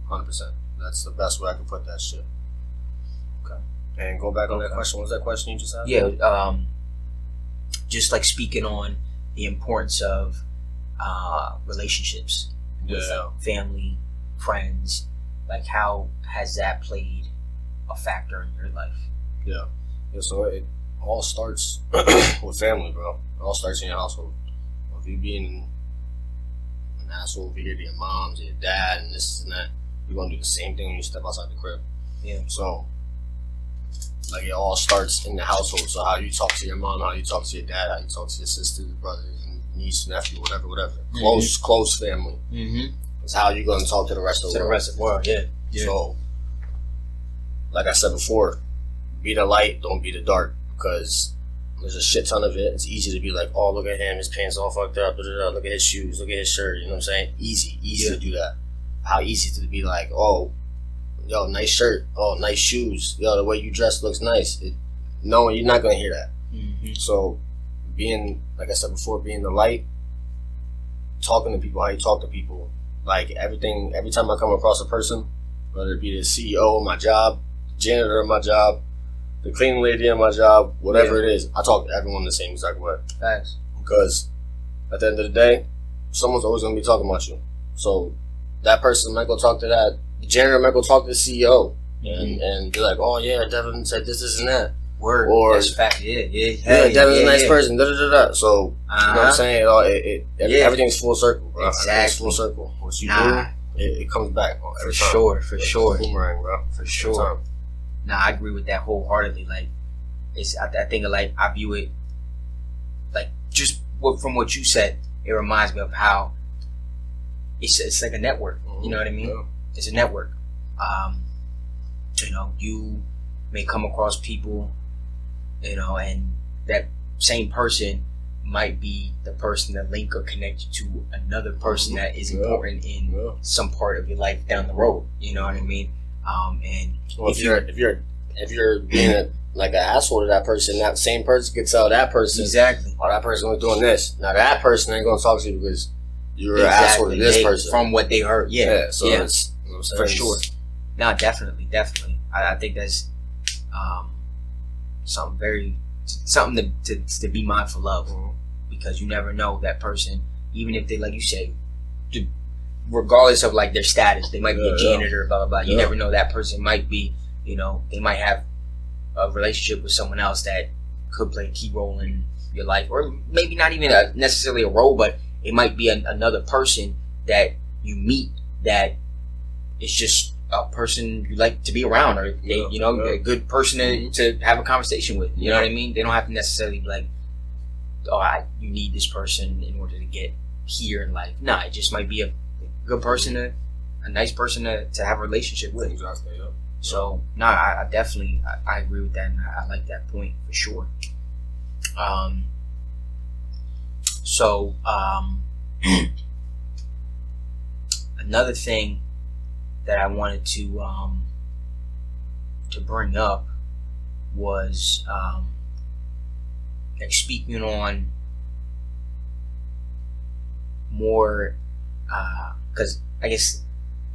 [SPEAKER 4] 100%. That's the best way I can put that shit. Okay. And go back on that question. What was that question you just asked?
[SPEAKER 3] Yeah, just like speaking on the importance of relationships with family, friends, like how has that played a factor in your life?
[SPEAKER 4] Yeah. Yeah, so it all starts with family, bro. It all starts in your household. If you being an asshole over here to your mom, to your dad, and this and that, you're gonna do the same thing when you step outside the crib.
[SPEAKER 3] Yeah.
[SPEAKER 4] So, like, it all starts in the household. So how you talk to your mom, how you talk to your dad, how you talk to your sisters, brothers, and niece, nephew, whatever. Close family.
[SPEAKER 3] Mm-hmm.
[SPEAKER 4] It's how you're gonna talk to the rest of the world.
[SPEAKER 3] To the rest of the world, yeah.
[SPEAKER 4] So, like I said before, be the light, don't be the dark, because there's a shit ton of it. It's easy to be like, oh, look at him, his pants all fucked up, look at his shoes, look at his shirt, you know what I'm saying? Easy to do that. How easy to be like, oh, yo, nice shirt, oh, nice shoes, yo, the way you dress looks nice. No, you're not going to hear that.
[SPEAKER 3] Mm-hmm.
[SPEAKER 4] So, being, like I said before, being the light, talking to people, how you talk to people, like every time I come across a person, whether it be the CEO of my job, janitor of my job, the cleaning lady of my job, whatever it is, I talk to everyone the same exact way.
[SPEAKER 3] Thanks.
[SPEAKER 4] Because at the end of the day, someone's always going to be talking about you. So that person might go talk to that, the janitor might go talk to the CEO, and be like, oh yeah, Devon said this and that.
[SPEAKER 3] Word.
[SPEAKER 4] Or,
[SPEAKER 3] that's a fact. Yeah,
[SPEAKER 4] Devon's a nice person, da. So, you know what I'm saying? Everything's full circle, bro.
[SPEAKER 3] Exactly.
[SPEAKER 4] Everything's full circle. What you do, it comes back every time.
[SPEAKER 3] For sure.
[SPEAKER 4] Boomerang, bro.
[SPEAKER 3] For sure. Nah, I agree with that wholeheartedly. Like, I think of, like, I view it like just from what you said. It reminds me of how it's like a network. You know what I mean?
[SPEAKER 4] Yeah.
[SPEAKER 3] It's a network. You know, you may come across people, you know, and that same person might be the person that link or connect you to another person that is important in some part of your life down the road. You know what I mean? And
[SPEAKER 4] well, if you're being like an asshole to that person, that same person could tell that person
[SPEAKER 3] exactly.
[SPEAKER 4] Oh, that person was doing this. Now that person ain't gonna talk to you because you're an asshole to this person
[SPEAKER 3] from what they heard.
[SPEAKER 4] So it's, you know what I'm saying?
[SPEAKER 3] For sure. No, definitely. I think that's something to be mindful of, because you never know that person, even if they, like you say, regardless of like their status, they might be a janitor, blah blah blah. You never know, that person might be, you know, they might have a relationship with someone else that could play a key role in your life, or maybe not even necessarily a role, but it might be another person that you meet that is just a person you like to be around, or a good person to have a conversation with. You know what I mean? They don't have to necessarily be like, you need this person in order to get here in life. Nah, it just might be a good person, a nice person to have a relationship with.
[SPEAKER 4] Exactly. Yeah.
[SPEAKER 3] So, I definitely I agree with that, and I like that point for sure. Another thing that I wanted to bring up was like speaking on more, because I guess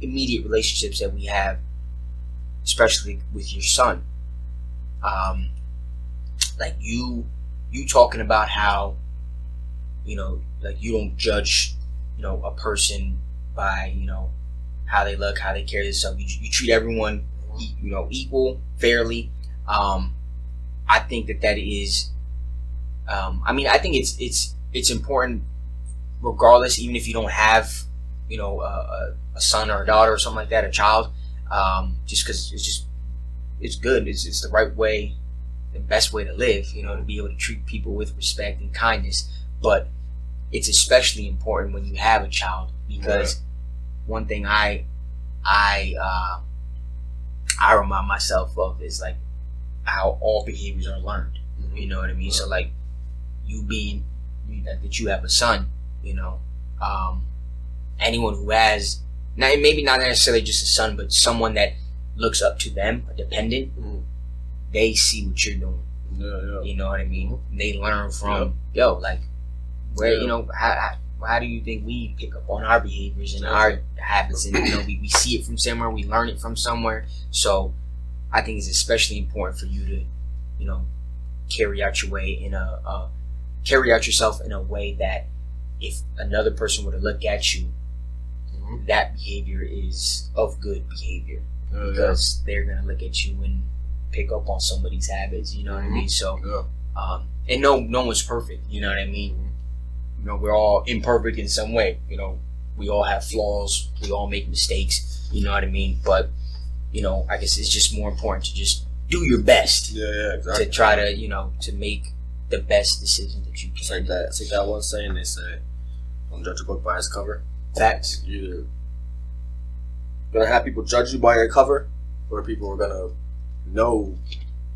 [SPEAKER 3] immediate relationships that we have, especially with your son, like you talking about how, you know, like you don't judge, you know, a person by, you know, how they look, how they carry themselves. You treat everyone, you know, equal, fairly. I think that is. I think it's important, regardless, even if you don't have, you know, a son or a daughter or something like that, a child. Just because it's good. It's the right way, the best way to live. You know, to be able to treat people with respect and kindness. But it's especially important when you have a child, because one thing I remind myself of is like how all behaviors are learned. You know what I mean? So like that you have a son, you know, anyone who has, maybe not necessarily just a son, but someone that looks up to them, a dependent, they see what you're doing. You know what I mean? They learn from like where you know how do you think we pick up on our behaviors and our habits, and you know we see it from somewhere, we learn it from somewhere. So I think it's especially important for you to, you know, carry out yourself in a way that if another person were to look at you, that behavior is of good behavior, because they're gonna look at you and pick up on somebody's habits. You know what I mean? So,
[SPEAKER 4] Yeah.
[SPEAKER 3] and no one's perfect. You know what I mean? You know, we're all imperfect in some way. You know, we all have flaws. We all make mistakes. You know what I mean? But, you know, I guess it's just more important to just do your best.
[SPEAKER 4] Yeah, exactly.
[SPEAKER 3] To try to, you know, to make the best decision that you can.
[SPEAKER 4] It's like that. It's like that one saying they say, "Don't judge a book by its cover."
[SPEAKER 3] Facts.
[SPEAKER 4] You're either gonna have people judge you by your cover, or people are gonna know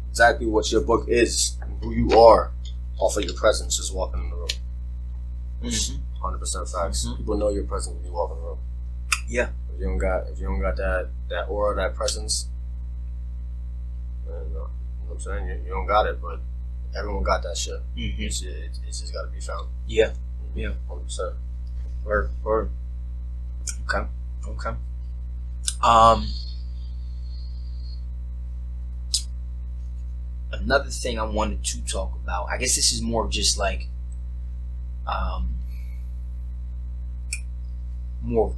[SPEAKER 4] exactly what your book is, and who you are, off of your presence just walking in the room. 100% facts. People know your presence when you walk in the room.
[SPEAKER 3] Yeah.
[SPEAKER 4] If you don't got that aura, that presence, you know what I'm saying? You don't got it, but everyone got that shit. It's just got to be found.
[SPEAKER 3] Yeah.
[SPEAKER 4] 100%.
[SPEAKER 3] Word. Okay. Another thing I wanted to talk about, I guess this is more of just like, more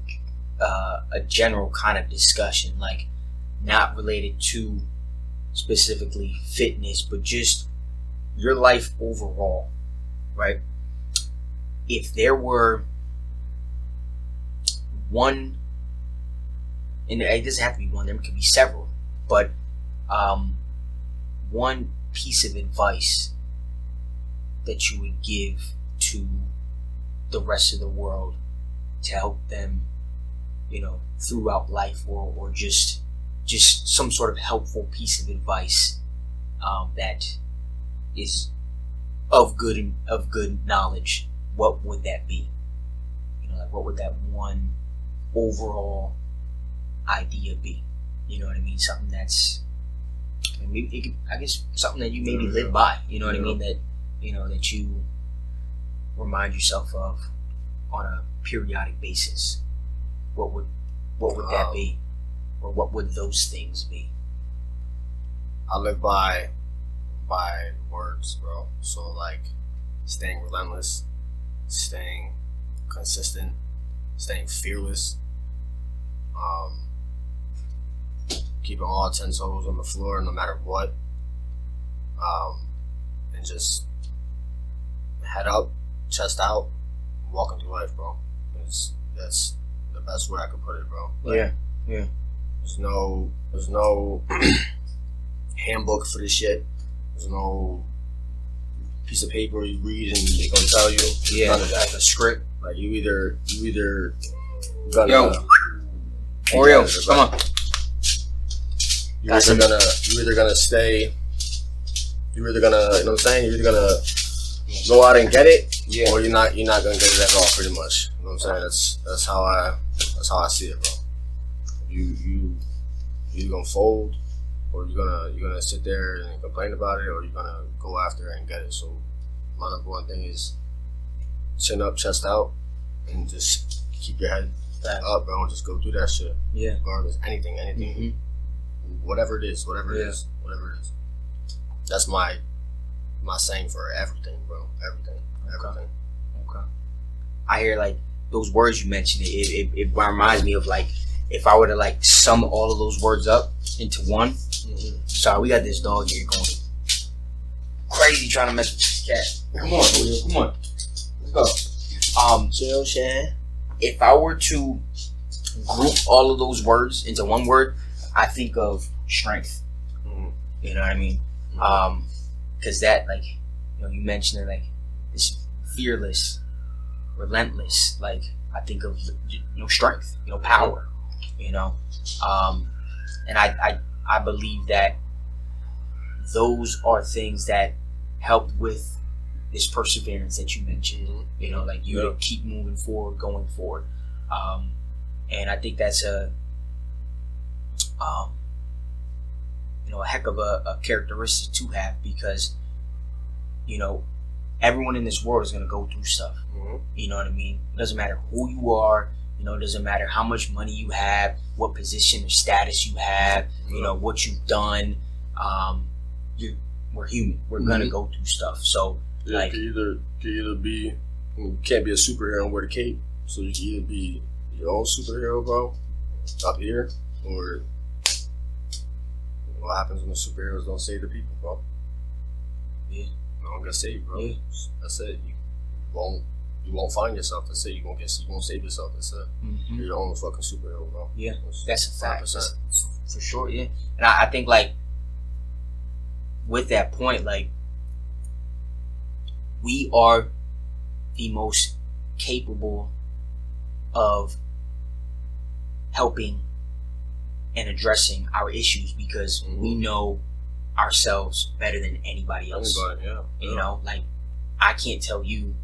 [SPEAKER 3] a general kind of discussion, like not related to specifically fitness, but just your life overall, right? If there were one, and it doesn't have to be one, there could be several, but one piece of advice that you would give to the rest of the world to help them, you know, throughout life, or just some sort of helpful piece of advice that is of good knowledge, what would that be? You know, like what would that one overall idea be? You know what I mean? Something that's, I guess something that you maybe live by. You know what I mean? That, you know, that you remind yourself of on a periodic basis. What would that be, or what would those things be?
[SPEAKER 4] I live by words, bro. So like staying relentless, staying consistent, staying fearless, keeping all 10 toes on the floor no matter what, and just head up, chest out, walking through life, bro. That's the best way I could put it, bro. Like,
[SPEAKER 3] yeah.
[SPEAKER 4] There's no handbook for this shit. There's no piece of paper you read and they gonna tell you.
[SPEAKER 3] Yeah,
[SPEAKER 4] None of that.
[SPEAKER 3] like a script.
[SPEAKER 4] Like you either gonna
[SPEAKER 3] Oreo, come on.
[SPEAKER 4] You're either gonna stay. You're either gonna, you know what I'm saying? You're either gonna go out and get it, or you're not gonna get it at all, pretty much. You know what I'm saying? That's how I see it, bro. You either gonna fold, or you're gonna sit there and complain about it, or you're gonna go after it and get it. So my number one thing is chin up, chest out, and just keep your head up, bro, and just go do that shit.
[SPEAKER 3] Yeah.
[SPEAKER 4] Regardless, anything. Whatever it is. That's my saying for everything, bro. Everything.
[SPEAKER 3] Okay. I hear like those words you mentioned. It reminds me of like if I were to like sum all of those words up into one. Sorry, we got this dog here going crazy trying to mess with this cat. Come on, Julio. Come on. Let's go.
[SPEAKER 4] Chill, Shan.
[SPEAKER 3] If I were to group all of those words into one word, I think of strength. You know what I mean? Because that, like, you know, you mentioned it, like, this fearless, relentless, like, I think of, you know, strength, you know, power, you know? And I believe that those are things that help with this perseverance that you mentioned, you know, like you to keep moving forward, going forward. And I think that's a heck of a characteristic to have, because, you know, everyone in this world is going to go through stuff. You know what I mean? It doesn't matter who you are. You know, it doesn't matter how much money you have, what position or status you have, you know, what you've done. We're human. We're going to go through stuff. So, like,
[SPEAKER 4] you can't be a superhero and wear the cape. So you can either be your own superhero, bro, up here, or What happens when the superheroes don't save the people, bro?
[SPEAKER 3] Yeah.
[SPEAKER 4] No one gonna save you, bro.
[SPEAKER 3] Yeah.
[SPEAKER 4] That's it. You won't find yourself. That's it. You won't save yourself. That's it.
[SPEAKER 3] Mm-hmm.
[SPEAKER 4] You're your own fucking superhero, bro.
[SPEAKER 3] Yeah, that's a fact.
[SPEAKER 4] 100%.
[SPEAKER 3] For sure, yeah. And I think, like, with that point, like, we are the most capable of helping and addressing our issues because we know ourselves better than anybody else. You know, like, I can't tell you.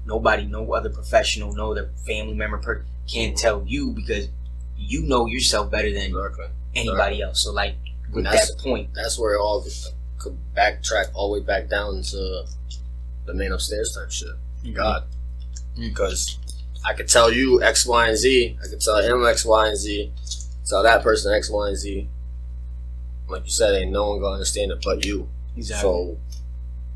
[SPEAKER 3] Nobody, no other professional, no other family member can tell you because you know yourself better than anybody else. So, like, with that point,
[SPEAKER 4] that's where it all could backtrack all the way back down to the man upstairs type shit. God, because I could tell you X, Y, and Z. I could tell him X, Y, and Z. Tell that person X, Y, and Z. Like you said, ain't no one gonna understand it but you.
[SPEAKER 3] Exactly.
[SPEAKER 4] So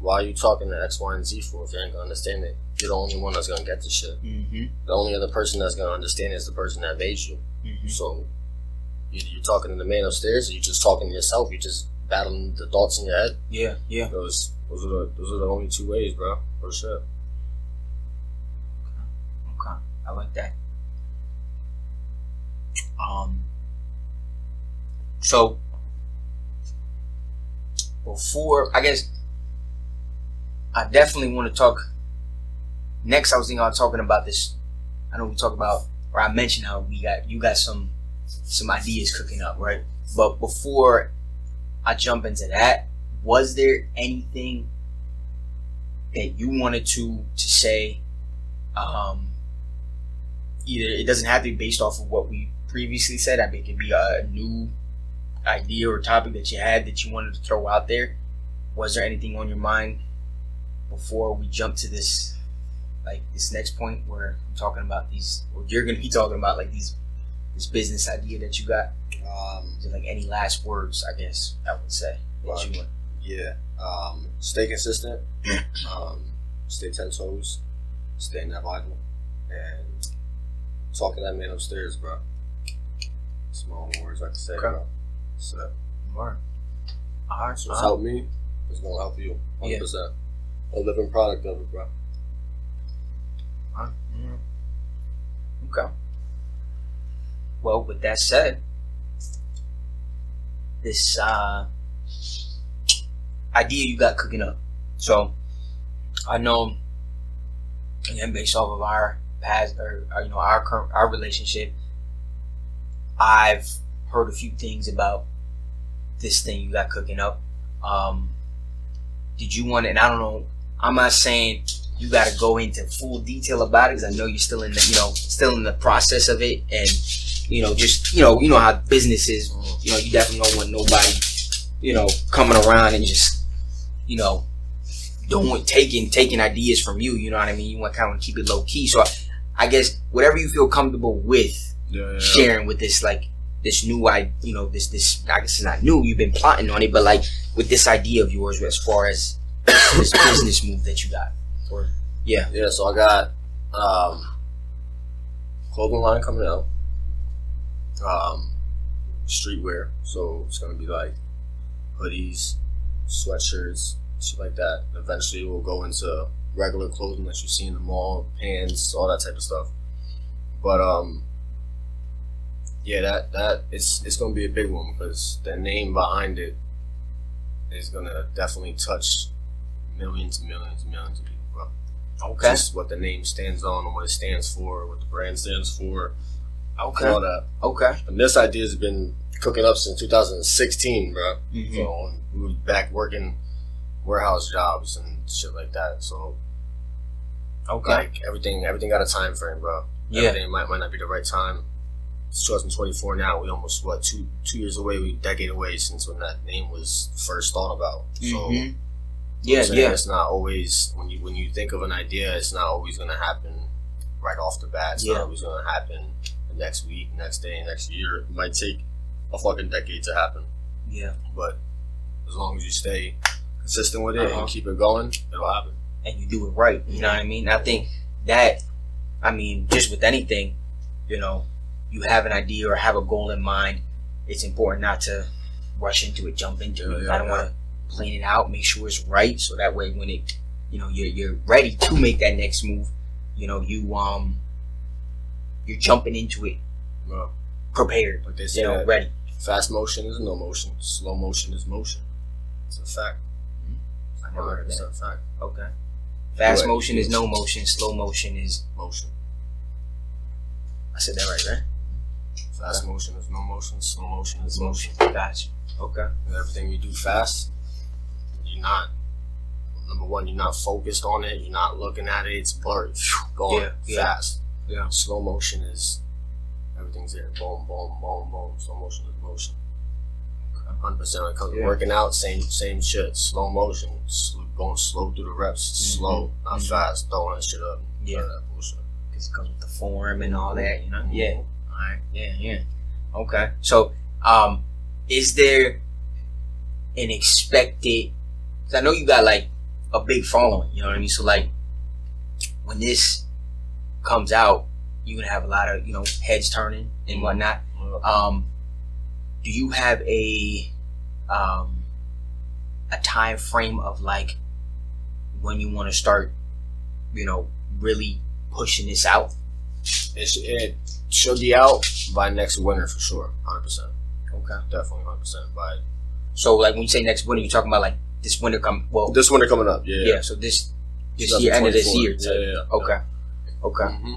[SPEAKER 4] why are you talking to X, Y, and Z for if you ain't gonna understand it? You're the only one that's gonna get this shit. The only other person that's gonna understand it is the person that made you. So you're talking to the man upstairs, or you're just talking to yourself. You're just battling the thoughts in your head.
[SPEAKER 3] Yeah.
[SPEAKER 4] Those are the only two ways, bro. For sure.
[SPEAKER 3] Okay, I like that. So before, I guess, I definitely want to talk. Next, I was thinking about talking about this. I know we talked about, or I mentioned how you got some ideas cooking up, right? But before I jump into that, was there anything that you wanted to say? Either it doesn't have to be based off of what we previously said. I mean, it could be a new idea or topic that you had that you wanted to throw out there. Was there anything on your mind before we jump to this, like, this next point where I'm talking about these, or you're going to be talking about, like, this business idea that you got? Is it, like, any last words, I guess I would say, that you want?
[SPEAKER 4] Yeah. Stay consistent. Stay 10 toes. Stay in that Bible. And talk to that man upstairs, bro. That's my only words I can say, bro. So,
[SPEAKER 3] Alright.
[SPEAKER 4] So it's helped me. It's gonna help you. 100%. A living product of it, bro.
[SPEAKER 3] Okay. Well, with that said, this idea you got cooking up. So I know, again, based off of our past, or our relationship, I've heard a few things about this thing you got cooking up. Did you want to? And I don't know. I'm not saying you got to go into full detail about it, because I know you're still in the process of it, and just how business is. You definitely don't want nobody, coming around and just, taking ideas from you. You know what I mean? You want to kind of keep it low key. So I guess whatever you feel comfortable with sharing with this, like, this new idea, this I guess it's not new. You've been plotting on it, but, like, with this idea of yours, as far as this business move that you got.
[SPEAKER 4] So I got clothing line coming out, streetwear, so it's gonna be like hoodies, sweatshirts, shit like that. Eventually we'll go into regular clothing that you see in the mall, pants, all that type of stuff. But that it's gonna be a big one, because the name behind it is gonna definitely touch millions and millions and millions of people, bro.
[SPEAKER 3] Okay.
[SPEAKER 4] Just what the name stands on and what it stands for, what the brand stands for.
[SPEAKER 3] Okay.
[SPEAKER 4] All that.
[SPEAKER 3] Okay.
[SPEAKER 4] And this idea has been cooking up since 2016, bro.
[SPEAKER 3] Mm-hmm.
[SPEAKER 4] So we were back working warehouse jobs and shit like that. So, like, everything got a time frame, bro.
[SPEAKER 3] Yeah.
[SPEAKER 4] Everything might not be the right time. It's 2024 now. We almost two years away. We a decade away since when that name was first thought about. So. It's not always, when you think of an idea, it's not always going to happen right off the bat. It's not always going to happen the next week, next day, next year. It might take a fucking decade to happen.
[SPEAKER 3] Yeah.
[SPEAKER 4] But as long as you stay consistent with it and keep it going, it'll happen.
[SPEAKER 3] And you do it right. You know what I mean? I think that, just with anything, you have an idea or have a goal in mind, it's important not to rush into it, jump into it.
[SPEAKER 4] Yeah,
[SPEAKER 3] I don't want to plan it out, make sure it's right, so that way when it, you're ready to make that next move, you're jumping into it,
[SPEAKER 4] Well,
[SPEAKER 3] prepared,
[SPEAKER 4] like they say,
[SPEAKER 3] ready.
[SPEAKER 4] fast motion is no motion. Slow motion is motion. It's a fact.
[SPEAKER 3] I never heard
[SPEAKER 4] It's
[SPEAKER 3] that.
[SPEAKER 4] a fact.
[SPEAKER 3] Okay. Fast
[SPEAKER 4] Right.
[SPEAKER 3] motion is no motion. Slow motion is.
[SPEAKER 4] Motion.
[SPEAKER 3] I said that right?
[SPEAKER 4] Fast motion is no motion. Slow motion is motion.
[SPEAKER 3] Gotcha. Okay.
[SPEAKER 4] And everything you do fast, you're not. Number one, you're not focused on it. You're not looking at it. It's blurry. Going fast.
[SPEAKER 3] Yeah.
[SPEAKER 4] Slow motion is everything's there. Boom, boom, boom, boom. Slow motion is motion. 100% when it comes to working out, same shit. Slow motion, going slow through the reps, slow, not fast, throwing that shit up.
[SPEAKER 3] Yeah.
[SPEAKER 4] That bullshit.
[SPEAKER 3] Because it comes with the form and all that, Yeah. All right. Yeah. Okay. So, is there an expected? Because I know you got like a big following. You know what I mean? So like, when this comes out, you're gonna have a lot of heads turning and whatnot. Do you have a time frame of like when you want to start, really pushing this out?
[SPEAKER 4] It should be out by next winter for sure, 100%.
[SPEAKER 3] Okay.
[SPEAKER 4] Definitely 100% by.
[SPEAKER 3] So like when you say next winter, you're talking about like this winter
[SPEAKER 4] This winter coming up,
[SPEAKER 3] Yeah. So this year, end of this year.
[SPEAKER 4] Yeah.
[SPEAKER 3] Okay.
[SPEAKER 4] Mm-hmm.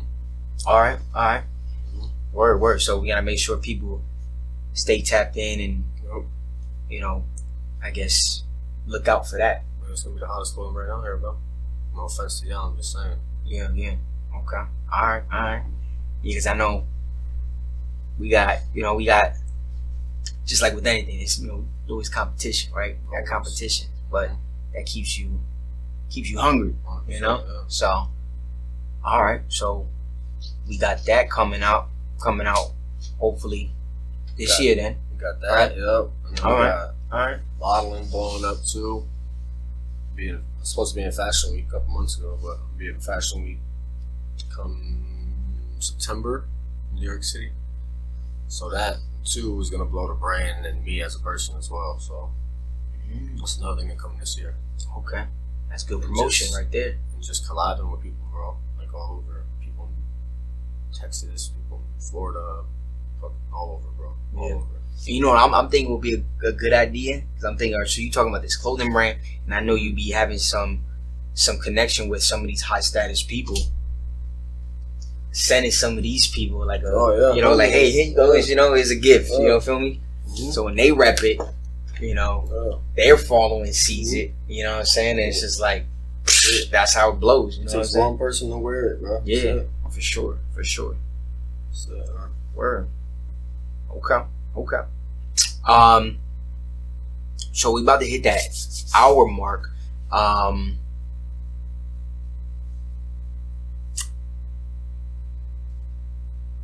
[SPEAKER 3] All right. Word. So we gotta make sure people stay tapped in and I guess look out for that.
[SPEAKER 4] It's gonna be the hottest clothing right out here, bro. No offense to y'all, I'm just saying.
[SPEAKER 3] Yeah. Okay. All right. Yeah, because I know we got just like with anything, it's always competition, right? We got competition, but that keeps you hungry,
[SPEAKER 4] Yeah.
[SPEAKER 3] So, all right. So we got that coming out hopefully this year. Then
[SPEAKER 4] We got that,
[SPEAKER 3] Right.
[SPEAKER 4] yep. And then
[SPEAKER 3] All
[SPEAKER 4] we
[SPEAKER 3] right.
[SPEAKER 4] got
[SPEAKER 3] all right.
[SPEAKER 4] bottling blowing up too. Supposed to be in Fashion Week a couple months ago, but I'll be in Fashion Week come September in New York City. So that too is gonna blow the brand and me as a person as well. So that's another thing that coming this year.
[SPEAKER 3] Okay, that's good promotion right there.
[SPEAKER 4] And just collabing with people, bro. Like all over. People in Texas, people in Florida, fucking all over, bro. All
[SPEAKER 3] Yeah.
[SPEAKER 4] over.
[SPEAKER 3] You know what I'm thinking would be a good idea? Because I'm thinking, all right, so you talking about this clothing brand, and I know you be having some connection with some of these high status people. Sending some of these people like like, hey, here you go, it's a gift. Feel me?
[SPEAKER 4] Mm-hmm.
[SPEAKER 3] So when they rep it, their following sees it. You know what I'm saying? And it's just like that's how it blows. You know
[SPEAKER 4] It
[SPEAKER 3] what I'm
[SPEAKER 4] takes
[SPEAKER 3] saying?
[SPEAKER 4] one person to wear it, bro.
[SPEAKER 3] Yeah, for sure.
[SPEAKER 4] So,
[SPEAKER 3] Word. Okay. So we about to hit that hour mark. I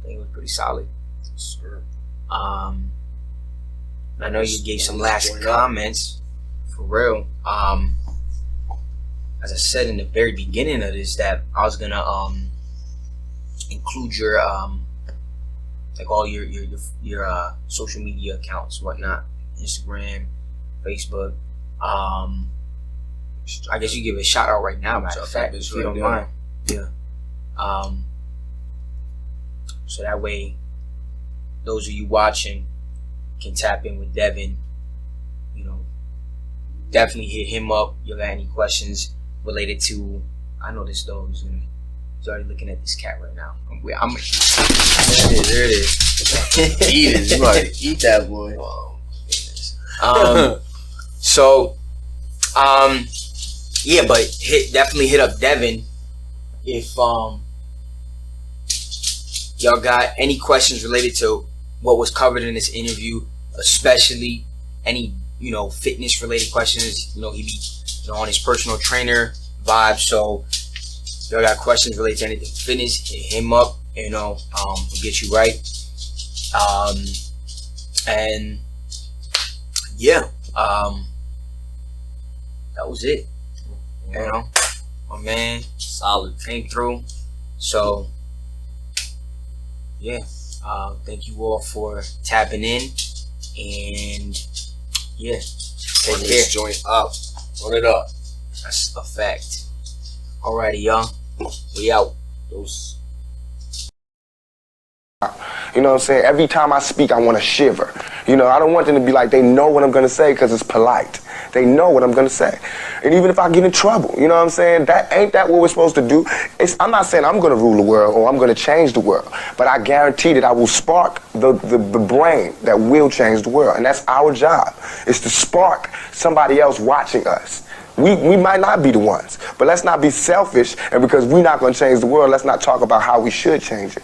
[SPEAKER 3] think it was pretty solid.
[SPEAKER 4] sure.
[SPEAKER 3] I know you gave some last comments, for real. As I said in the very beginning of this, that I was gonna include your like all your social media accounts, whatnot, Instagram, Facebook. I guess you give it a shout out right now, matter of fact, if you don't mind. Yeah. So that way, those of you watching can tap in with Devon. Definitely hit him up. You got any questions related to? I know this dog is he's already looking at this cat right now. There it is.
[SPEAKER 4] Eat it. You gotta eat that boy.
[SPEAKER 3] Oh, goodness. Yeah, but definitely hit up Devon if y'all got any questions related to what was covered in this interview, especially any fitness related questions. He be on his personal trainer vibe, so if y'all got questions related to anything fitness, hit him up. He'll get you right. And yeah, that was it. My man
[SPEAKER 4] Solid.
[SPEAKER 3] came through. So yeah, thank you all for tapping in, and Yeah.
[SPEAKER 4] Run
[SPEAKER 3] Take care.
[SPEAKER 4] this joint up. Run it up.
[SPEAKER 3] That's a fact. Alrighty, y'all. We out.
[SPEAKER 4] Those.
[SPEAKER 5] You know what I'm saying? Every time I speak, I want to shiver. You know, I don't want them to be like, they know what I'm going to say because it's polite. They know what I'm going to say. And even if I get in trouble, you know what I'm saying? Ain't that what we're supposed to do? I'm not saying I'm going to rule the world or I'm going to change the world, but I guarantee that I will spark the brain that will change the world. And that's our job, is to spark somebody else watching us. We might not be the ones, but let's not be selfish, and because we're not going to change the world, let's not talk about how we should change it.